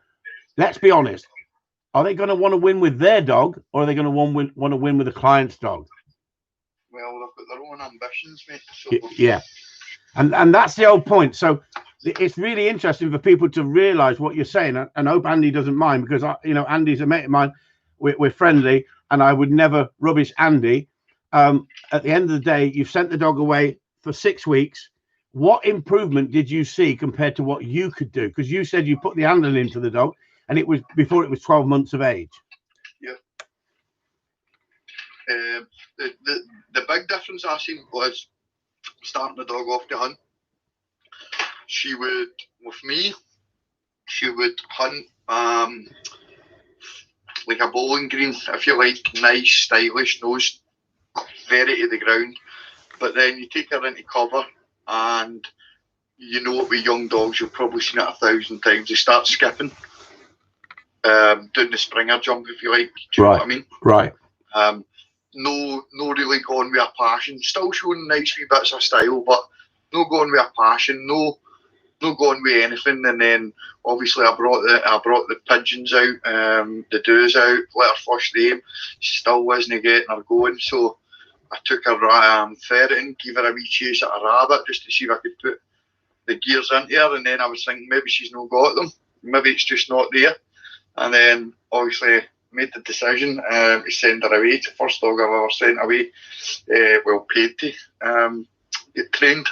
let's be honest, are they going to want to win with their dog, or are they going to want to win with a client's dog? Well, they've got their own ambitions, mate. So. Yeah. And that's the whole point. So it's really interesting for people to realize what you're saying. And I hope Andy doesn't mind, because Andy's a mate of mine. We're friendly, and I would never rubbish Andy. At the end of the day, you've sent the dog away for 6 weeks. What improvement did you see compared to what you could do? Because you said you put the handle into the dog, and it was before it was 12 months of age. Yeah. The big difference I seen was starting the dog off to hunt. She would, with me, she would hunt like a bowling green, if you like, nice, stylish, nose very to the ground. But then you take her into cover, and you know, with young dogs, you've probably seen it 1,000 times. They start skipping, doing the springer jump, if you like. Do you know what I mean? Right. No really going with a passion. Still showing nice wee bits of style, but no going with a passion. No going with anything. And then obviously I brought the pigeons out, the doos out, let her flush the aim. She still wasn't getting her going, so I took her ferreting, gave her a wee chase at a rabbit just to see if I could put the gears into her. And then I was thinking maybe she's not got them, maybe it's just not there. And then obviously made the decision to send her away. It's the first dog I've ever sent away, paid to get trained.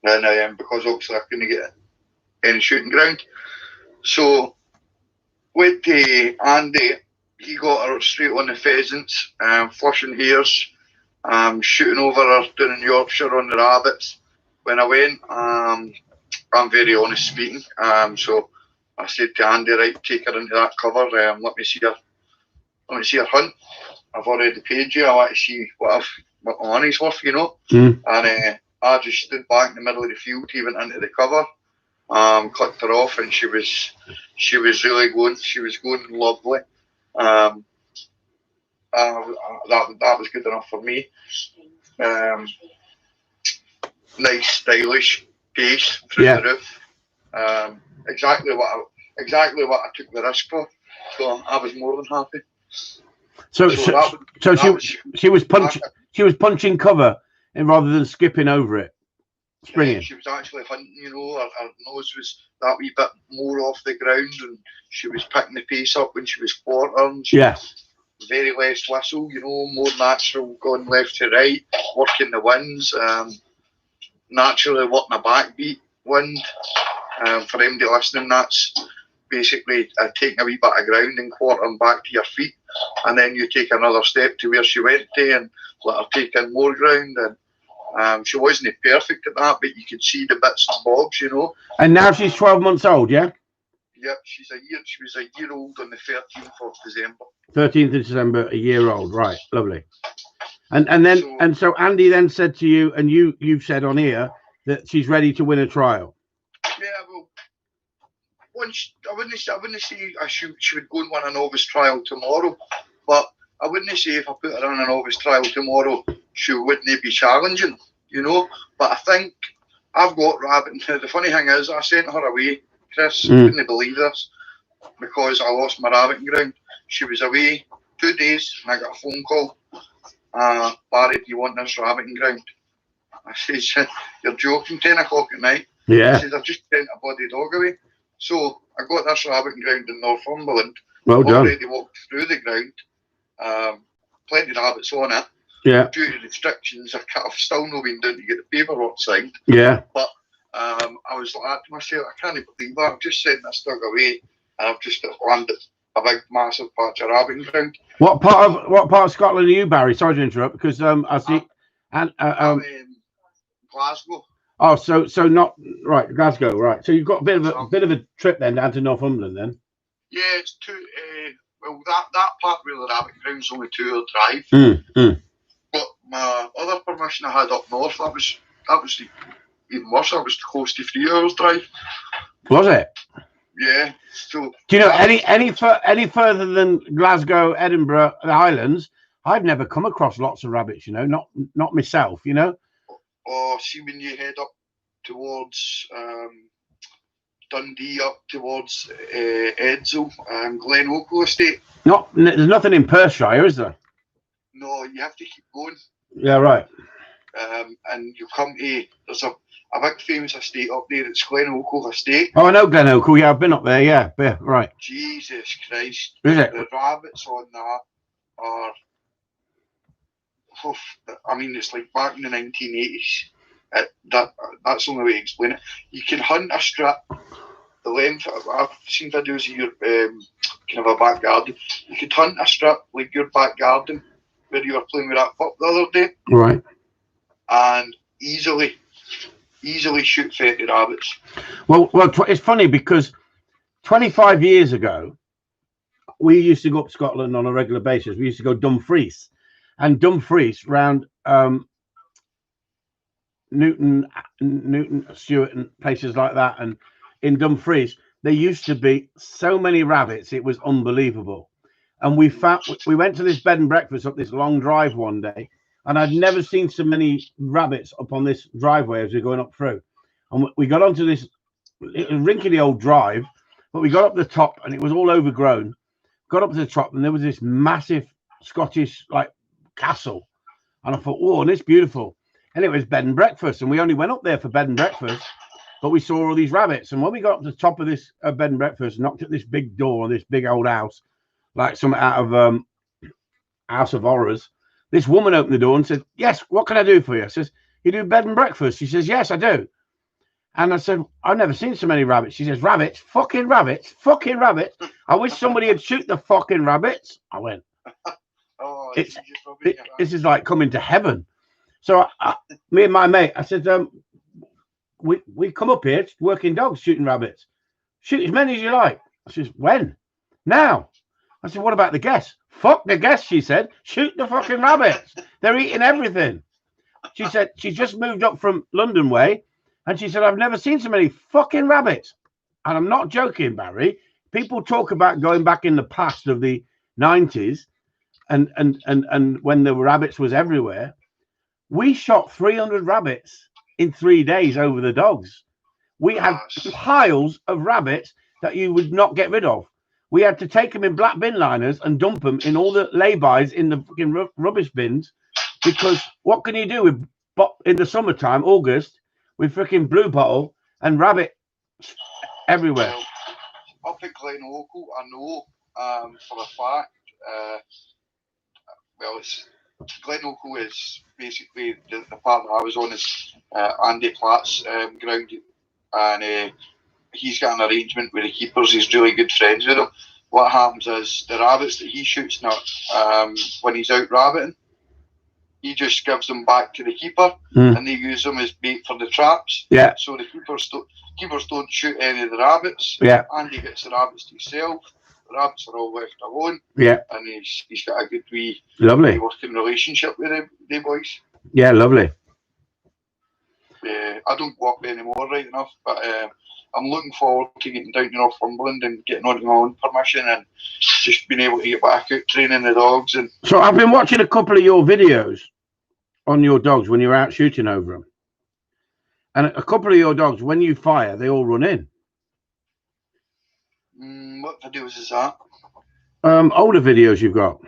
And because obviously I couldn't get any shooting ground. So went to Andy, he got her straight on the pheasants, flushing hares, shooting over her down in Yorkshire on the rabbits. When I went, I'm very honest speaking, so I said to Andy, right, take her into that cover, let me see her hunt. I've already paid you, I want to see what my money's worth, you know. And I just stood back in the middle of the field. He went into the cover, clicked her off, and she was really going. She was going lovely. That was good enough for me. Nice, stylish pace through the roof. Exactly what I took the risk for. So I was more than happy. So she was punching cover, and rather than skipping over it, springing. She was actually hunting, you know, her nose was that wee bit more off the ground, and she was picking the pace up when she was quartering. Very less whistle, you know, more natural, going left to right, working the winds, naturally working a backbeat wind. For anybody listening, that's basically taking a wee bit of ground and quartering back to your feet, and then you take another step to where she went to and let her take in more ground. And she wasn't perfect at that, but you could see the bits and bobs, you know. And now she's 12 months old, yeah? Yep, she was a year old on the 13th of December. 13th of December, a year old, right? Lovely. And so Andy then said to you, and you've said on here that she's ready to win a trial. Yeah, well, I wouldn't say she would go and win a novice trial tomorrow, but I wouldn't say if I put her on a novice trial tomorrow, she wouldn't be challenging, you know. But I think I've got rabbit. The funny thing is, I sent her away, Chris. You wouldn't believe this, because I lost my rabbit ground. She was away 2 days, and I got a phone call. Barry, do you want this rabbit ground? I says, you're joking, 10 o'clock at night. Yeah. I says, I've just sent a bloody dog away. So I got this rabbit ground in Northumberland. Well done. Already walked through the ground. Plenty of rabbits on it. Yeah. Due to restrictions, I've still not been down to get the paperwork signed. Yeah. But I was like to myself, I can't believe that. I've just sent this dog away, and I've just landed a big, massive patch of rabbit ground. What part of Scotland are you, Barry? Sorry to interrupt, because I see Glasgow. Oh, so not right, Glasgow, right? So you've got a bit of a trip then down to Northumberland, then? Yeah, it's two. Well, that part where the rabbit ground's only 2 hour drive. But my other permission I had up north, that was even worse. That was close to 3 hours drive. Was it? Yeah. So do you know any further than Glasgow, Edinburgh, the Highlands? I've never come across lots of rabbits. You know, not myself. You know. Or see when you head up towards Dundee, up towards Edsall and Glen Oakle Estate. There's nothing in Perthshire, is there? No, you have to keep going. Yeah, right. And you come to, there's a big famous estate up there. It's Glen Oakle Estate. Oh, I know Glen Oakle. Yeah, I've been up there. Yeah, right. Jesus Christ! Is it? The rabbits on that are. I mean, it's like back in the 1980s. That's the only way to explain it. You can hunt a strip the length. I've seen videos of your kind of a back garden. You could hunt a strip like your back garden where you were playing with that pup the other day. Right. And easily shoot 30 rabbits. Well, it's funny because 25 years ago, we used to go up to Scotland on a regular basis. We used to go Dumfries. And Dumfries round Newton, Stewart, and places like that. And in Dumfries, there used to be so many rabbits; it was unbelievable. And we went to this bed and breakfast up this long drive one day, and I'd never seen so many rabbits up on this driveway as we were going up through. And we got onto this rinkety old drive, but we got up the top, and it was all overgrown. Got up to the top, and there was this massive Scottish castle, and I thought, oh, and it's beautiful. And it was bed and breakfast, and we only went up there for bed and breakfast, but we saw all these rabbits. And when we got up to the top of this bed and breakfast, knocked at this big door on this big old house, like something out of House of Horrors, this woman opened the door and said, yes, what can I do for you? I says, you do bed and breakfast? She says, yes, I do. And I said, I've never seen so many rabbits. She says, rabbits, fucking rabbits, fucking rabbits. I wish somebody had shoot the fucking rabbits. I went, oh, this is like coming to heaven. So me and my mate, I said, we come up here working dogs, shooting rabbits. Shoot as many as you like. I says, when? Now. I said, what about the guests? Fuck the guests, she said. Shoot the fucking rabbits. They're eating everything. She said she just moved up from London way, and she said, I've never seen so many fucking rabbits. And I'm not joking, Barry. People talk about going back in the past of the 90s and when the rabbits was everywhere. We shot 300 rabbits in 3 days over the dogs. We had piles of rabbits that you would not get rid of. We had to take them in black bin liners and dump them in all the lay-bys in the fucking rubbish bins, because what can you do with in the summertime, August, with freaking blue bottle and rabbit everywhere? Well, up at Glen Oakle, I know for a fact. Glen Oakle is basically the part that I was on is Andy Platt's ground, and he's got an arrangement with the keepers. He's really good friends with them. What happens is the rabbits that he shoots now, when he's out rabbiting, he just gives them back to the keeper, and they use them as bait for the traps. Yeah. So the keepers don't shoot any of the rabbits. Yeah. Andy gets the rabbits to himself. The rabbits are all left alone. Yeah. And he's got a good wee working relationship with the boys. Yeah, lovely. I I don't go up anymore, right enough. But I'm looking forward to getting down to Northumberland and getting onto my own permission and just being able to get back out training the dogs. And So I've been watching a couple of your videos on your dogs when you're out shooting over them. And a couple of your dogs, when you fire, they all run in. what videos is that? Older videos you've got.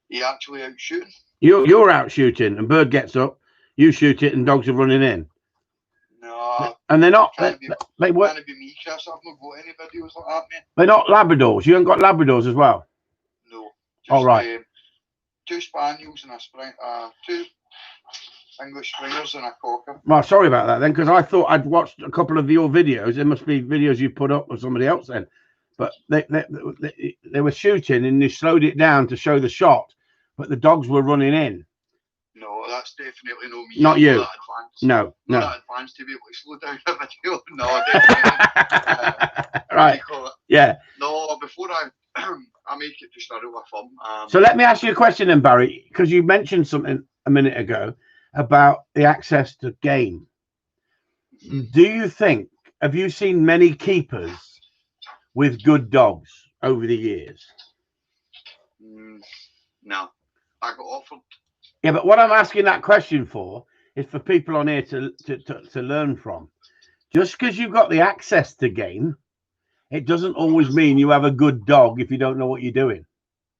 You actually out shooting? You're out shooting and bird gets up, you shoot it and dogs are running in. No. And they're not. Can't be me, Chris. I've not got any videos like that, mate. They're not Labradors. You haven't got Labradors as well? No. All right. 2 Spaniels and a spring, 2 English Springers and a Cocker. Well, sorry about that then, because I thought I'd watched a couple of your videos. There must be videos you put up or somebody else then. But they were shooting and you slowed it down to show the shot, but the dogs were running in. No, that's definitely no me. Not you. That advanced. No. Not advanced to be able to slow down a video. No, definitely. Right. Yeah. No, before I make it just a rule of thumb. So let me ask you a question then, Barry, because you mentioned something a minute ago about the access to game. Do you think, have you seen many keepers with good dogs over the years? No, I got offered. Yeah, but what I'm asking that question for is for people on here to learn from. Just because you've got the access to game, it doesn't always mean you have a good dog if you don't know what you're doing.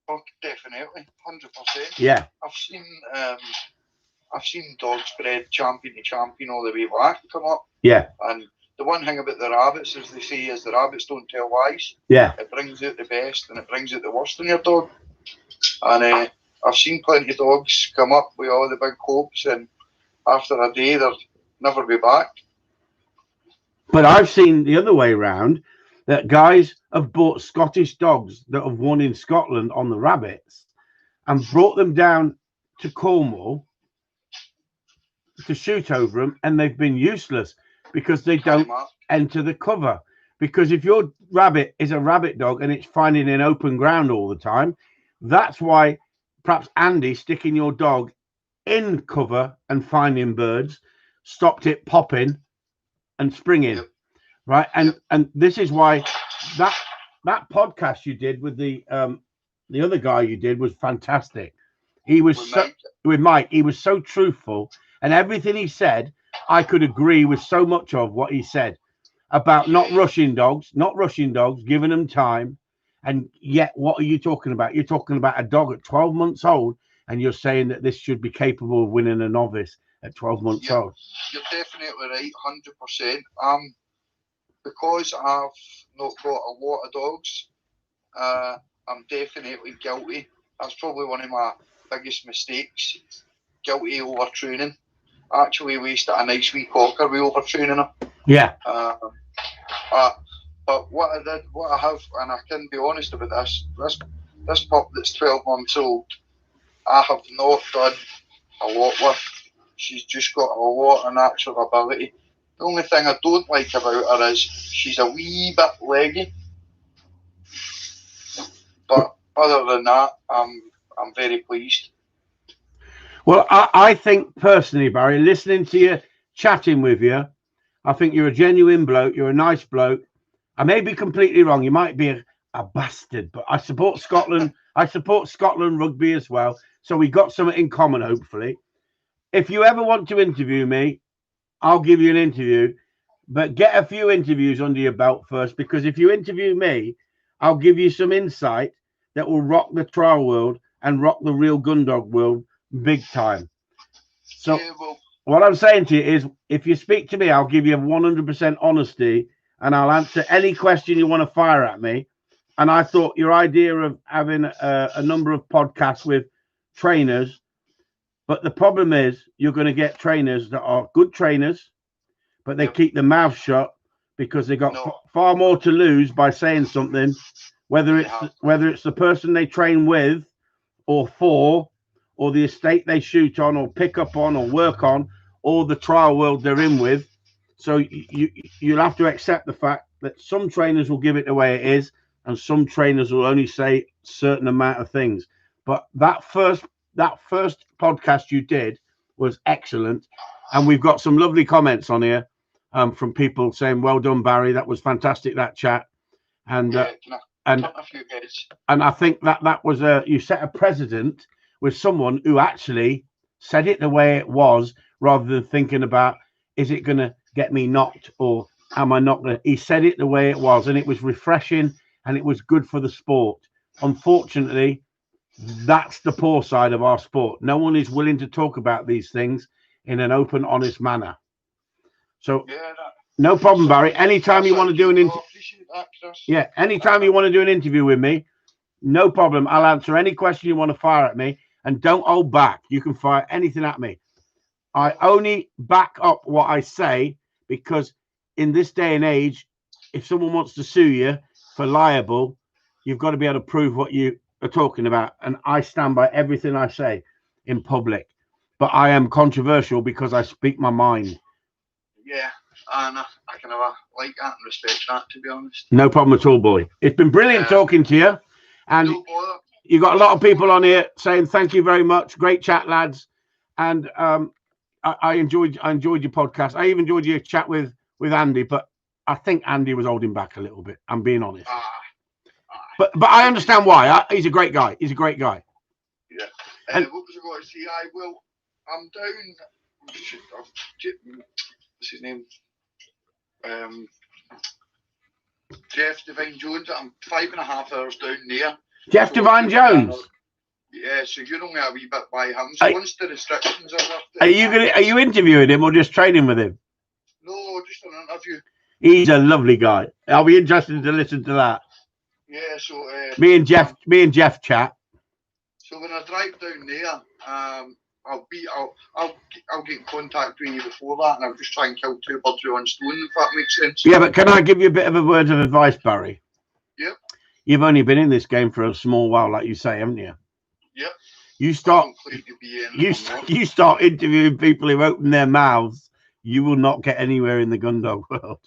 Oh, definitely, 100%. Yeah, I've seen dogs bred champion to champion all the way back come up. Yeah. And the one thing about the rabbits, as they say, is the rabbits don't tell lies. Yeah. It brings out the best and it brings out the worst in your dog. And I've seen plenty of dogs come up with all the big hopes, and after a day, they'll never be back. But I've seen the other way around, that guys have bought Scottish dogs that have won in Scotland on the rabbits and brought them down to Cornwall to shoot over them, and they've been useless because they don't enter the cover. Because if your rabbit is a rabbit dog and it's finding in open ground all the time, that's why perhaps Andy sticking your dog in cover and finding birds stopped it popping and springing. Yep. Right. And this is why that podcast you did with the other guy you did was fantastic. He was with Mike. He was so truthful, and everything he said, I could agree with so much of what he said about not rushing dogs, giving them time. And yet, what are you talking about? You're talking about a dog at 12 months old, and you're saying that this should be capable of winning a novice at 12 months old. You're definitely right, 100%. Because I've not got a lot of dogs, I'm definitely guilty. That's probably one of my biggest mistakes. Guilty of overtraining. I actually wasted a nice wee cocker with overtraining him. Yeah. But what I have, and I can be honest about this pup that's 12 months old, I have not done a lot with. She's just got a lot of natural ability. The only thing I don't like about her is she's a wee bit leggy. But other than that, I'm very pleased. Well, I think personally, Barry, listening to you, chatting with you, I think you're a genuine bloke. You're a nice bloke. I may be completely wrong. You might be a bastard, but I support Scotland. I support Scotland rugby as well. So we got something in common, hopefully. If you ever want to interview me, I'll give you an interview, but get a few interviews under your belt first, because if you interview me, I'll give you some insight that will rock the trial world and rock the real Gundog world big time. So what I'm saying to you is, if you speak to me, I'll give you 100% honesty and I'll answer any question you want to fire at me. And I thought your idea of having a number of podcasts with trainers, but the problem is you're going to get trainers that are good trainers, but they keep their mouth shut because they got far more to lose by saying something, whether it's the person they train with or for, or the estate they shoot on or pick up on or work on, or the trial world they're in with. So you'll have to accept the fact that some trainers will give it the way it is, and some trainers will only say a certain amount of things. But that first podcast you did was excellent. And we've got some lovely comments on here from people saying, well done, Barry. That was fantastic, that chat. And a few heads. And I think that was you set a precedent with someone who actually said it the way it was, rather than thinking about, is it going to get me knocked or am I not going to? He said it the way it was, and it was refreshing and it was good for the sport. Unfortunately, that's the poor side of our sport. No one is willing to talk about these things in an open, honest manner. So no problem, Barry. Anytime you want to do an anytime you want to do an interview with me, no problem. I'll answer any question you want to fire at me, and don't hold back. You can fire anything at me. I only back up what I say because in this day and age, if someone wants to sue you for liable, you've got to be able to prove what you are talking about. And I stand by everything I say in public. But I am controversial because I speak my mind. Yeah, and I can have like that and respect that, to be honest. No problem at all, boy. It's been brilliant talking to you. And you got a lot of people on here saying thank you very much. Great chat, lads. And I enjoyed your podcast. I even enjoyed your chat with Andy, but I think Andy was holding back a little bit. I'm being honest. But I understand why. He's a great guy. He's a great guy. Yeah. And what was I going to say? I'm down. What's his name? Jeff Divine Jones. I'm 5.5 hours down there. Jeff Divine Jones. Yeah, so you're only a wee bit by him. So once the restrictions are lifted, are you interviewing him or just training with him? No, just an interview. He's a lovely guy. I'll be interested to listen to that. Yeah, so me and Jeff chat. So when I drive down there, I'll get in contact with you before that, and I'll just try and kill two birds with one stone, if that makes sense. Yeah, but can I give you a bit of a word of advice, Barry? Yep. You've only been in this game for a small while, like you say, haven't you? Yep. You start interviewing people who open their mouths, you will not get anywhere in the Gundog world.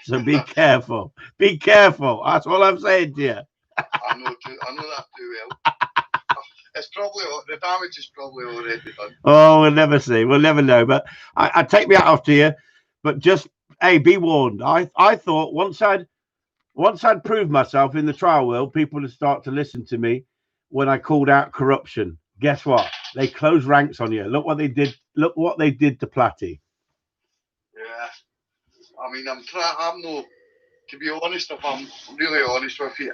So be careful. Be careful. That's all I'm saying to you. I know that too well. It's probably the damage is probably already done. Oh, we'll never see. We'll never know. But I take me hat off to you. But just be warned. I thought once I'd proved myself in the trial world, people would start to listen to me when I called out corruption. Guess what? They closed ranks on you. Look what they did. Look what they did to Platty. Yeah. I mean, I'm no, to be honest, if I'm really honest with you,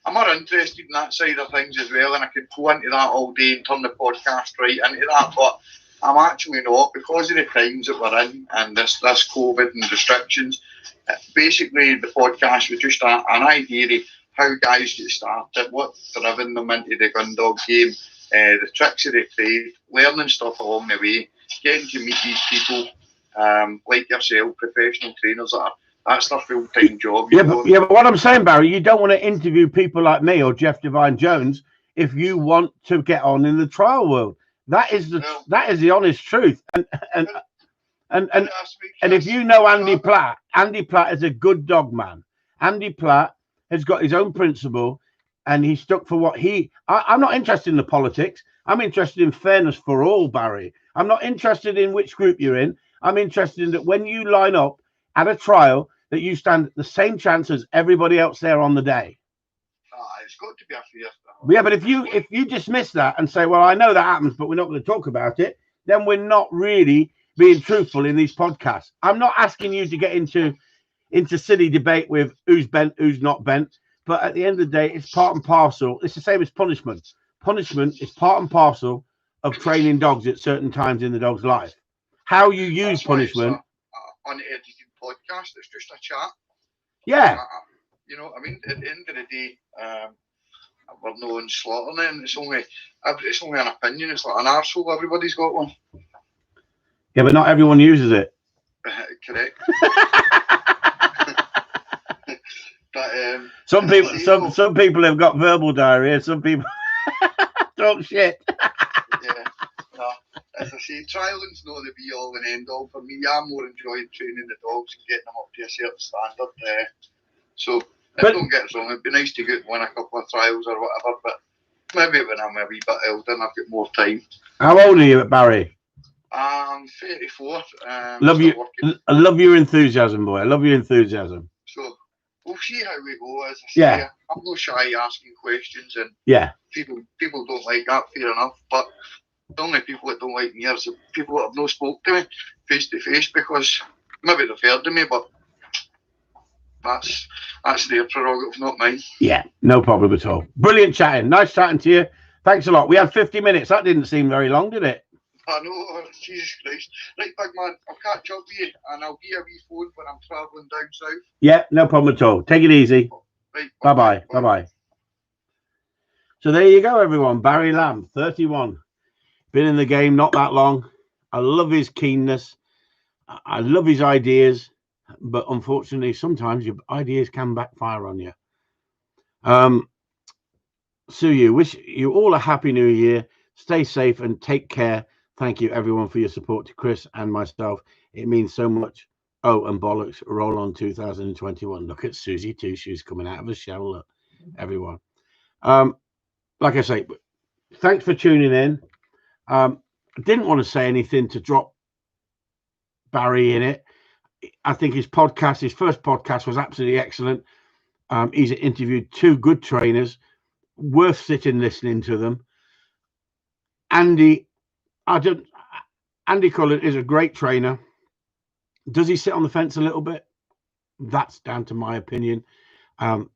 I'm not interested in that side of things as well, and I could go into that all day and turn the podcast right into that, but I'm actually not, because of the times that we're in and this COVID and restrictions. Basically, the podcast was just an idea of how guys get started, what's driven them into the Gundog game, the tricks of the trade, learning stuff along the way, getting to meet these people like yourself, professional trainers that's their full-time job. But what I'm saying, Barry, you don't want to interview people like me or Jeff Divine Jones if you want to get on in the trial world. That is the honest truth. And if you know Andy Platt is a good dog man. Andy Platt has got his own principle, and he stuck for what I'm not interested in the politics. I'm interested in fairness for all, Barry. I'm not interested in which group you're in. I'm interested in that when you line up at a trial, that you stand the same chance as everybody else there on the day. It's got to be a fair. Yeah, but if you dismiss that and say, well, I know that happens, but we're not going to talk about it, then we're not really being truthful in these podcasts. I'm not asking you to get into silly debate with who's bent, who's not bent. But at the end of the day, it's part and parcel. It's the same as punishment. Punishment is part and parcel of training dogs at certain times in the dog's life. How you use punishment. Unedited podcast. It's just a chat. Yeah. You know what I mean? At the end of the day, we're no slaughtering. It's only an opinion. It's like an arsehole. Everybody's got one. Yeah, but not everyone uses it. Correct. But some people have got verbal diarrhea. Some people talk shit. Yeah. No, as I say, trialing's not the be all and end all for me. I'm more enjoying training the dogs and getting them up to a certain standard. So don't get us wrong. It'd be nice to win a couple of trials or whatever, but Maybe when I'm a wee bit older and I've got more time. How old are you, Barry? I'm 34. Love still you. working. I love your enthusiasm, boy. I love your enthusiasm. So we'll see how we go. As I say, Yeah. I'm not shy asking questions, and Yeah. people don't like that, fair enough. But the only people that don't like me are the people that have not spoke to me face to face, because maybe they've heard of me, but that's their prerogative, not mine. Yeah, no problem at all. Brilliant chatting. Nice chatting to you. Thanks a lot. We had 50 minutes. That didn't seem very long, did it? I know, Jesus Christ. Right, big man, I'll catch up with you, and I'll give you a wee phone when I'm travelling down south. Yeah, no problem at all. Take it easy. Right, Bye-bye. Bye-bye. So there you go, everyone. Barry Lamb, 31. Been in the game not that long. I love his keenness. I love his ideas. But unfortunately, sometimes your ideas can backfire on you. Sue, wish you all a happy new year. Stay safe and take care. Thank you, everyone, for your support to Chris and myself. It means so much. Oh, and bollocks, roll on 2021. Look at Susie Two Shoes coming out of a shell. Look, everyone. Like I say, thanks for tuning in. I didn't want to say anything to drop Barry in it. I think his first podcast was absolutely excellent. He's interviewed two good trainers, worth sitting listening to them. Andy Cullen is a great trainer. Does he sit on the fence a little bit? That's down to my opinion.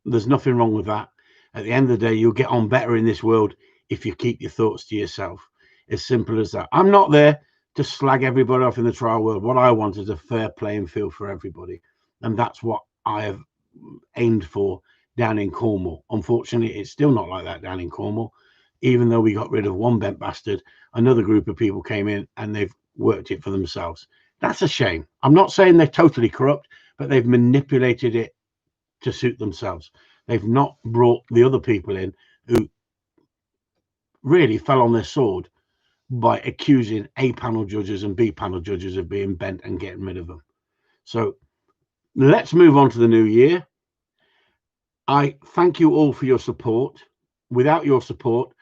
There's nothing wrong with that. At the end of the day, you'll get on better in this world if you keep your thoughts to yourself. As simple as that. I'm not there to slag everybody off in the trial world. What I want is a fair playing field for everybody. And that's what I have aimed for down in Cornwall. Unfortunately, it's still not like that down in Cornwall. Even though we got rid of one bent bastard, another group of people came in and they've worked it for themselves. That's a shame. I'm not saying they're totally corrupt, but they've manipulated it to suit themselves. They've not brought the other people in who really fell on their sword by accusing A panel judges and B panel judges of being bent and getting rid of them. So let's move on to the new year. I thank you all for your support. Without your support,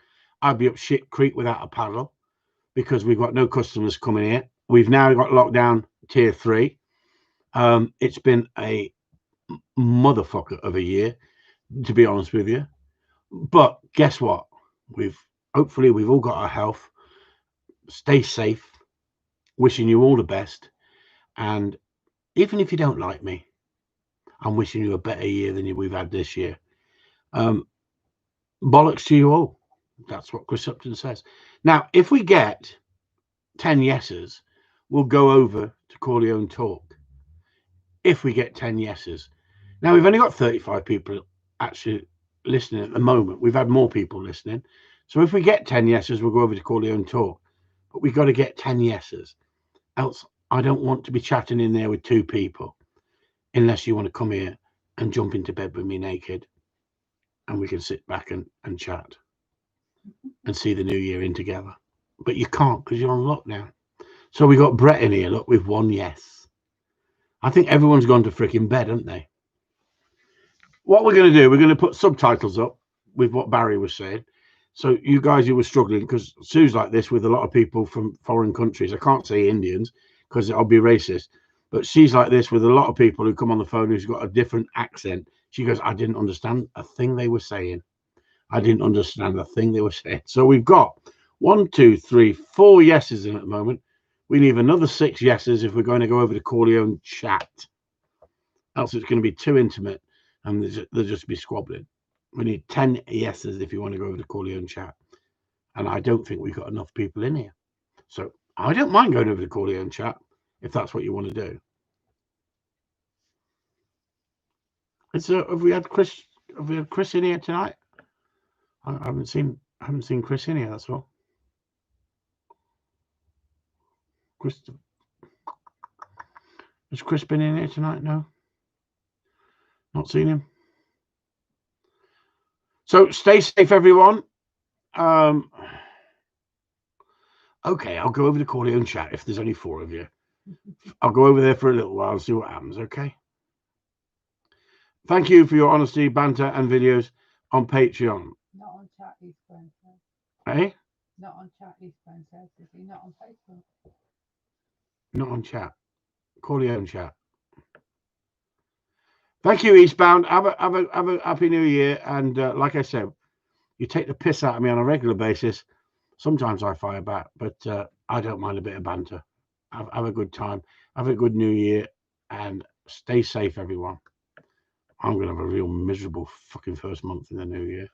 I'd be up shit creek without a paddle, because we've got no customers coming here. We've now got lockdown tier 3. It's been a motherfucker of a year, to be honest with you. But guess what? Hopefully we've all got our health. Stay safe. Wishing you all the best. And even if you don't like me, I'm wishing you a better year than we've had this year. Bollocks to you all. That's what Chris Upton says. Now, if we get 10 yeses, we'll go over to Corleone Talk. If we get 10 yeses. Now, we've only got 35 people actually listening at the moment. We've had more people listening. So if we get 10 yeses, we'll go over to Corleone Talk. But we've got to get 10 yeses. Else, I don't want to be chatting in there with 2 people. Unless you want to come here and jump into bed with me naked. And we can sit back and chat. And see the new year in together. But you can't, because you're on lockdown. So we got Brett in here, look, with 1 yes. I think everyone's gone to freaking bed, haven't they? What we're going to do, we're going to put subtitles up with what Barry was saying. So you guys who were struggling, because Sue's like this with a lot of people from foreign countries. I can't say Indians because I'll be racist. But she's like this with a lot of people who come on the phone who's got a different accent. She goes, I didn't understand a thing they were saying. I didn't understand a thing they were saying. So we've got 1, 2, 3, 4 yeses in at the moment. We need another 6 yeses if we're going to go over to Corleone chat. Else it's going to be too intimate and they'll just be squabbling. We need 10 yeses if you want to go over to Corleone chat. And I don't think we've got enough people in here. So I don't mind going over to Corleone chat if that's what you want to do. Have we had Chris in here tonight? I haven't seen Chris in here, that's all. Has Chris been in here tonight? No. Not seen him. So stay safe, everyone. Okay, I'll go over to Corleone chat if there's only 4 of you. I'll go over there for a little while and see what happens, okay? Thank you for your honesty, banter, and videos on Patreon. Not on chat, he's going. Eh? Not on chat, Eastbound says. Is he not on Facebook? Not on chat. Corleone chat. Thank you, Eastbound. Have a happy new year. And like I said, you take the piss out of me on a regular basis. Sometimes I fire back, but I don't mind a bit of banter. Have a good time. Have a good new year, and stay safe, everyone. I'm gonna have a real miserable fucking first month in the new year.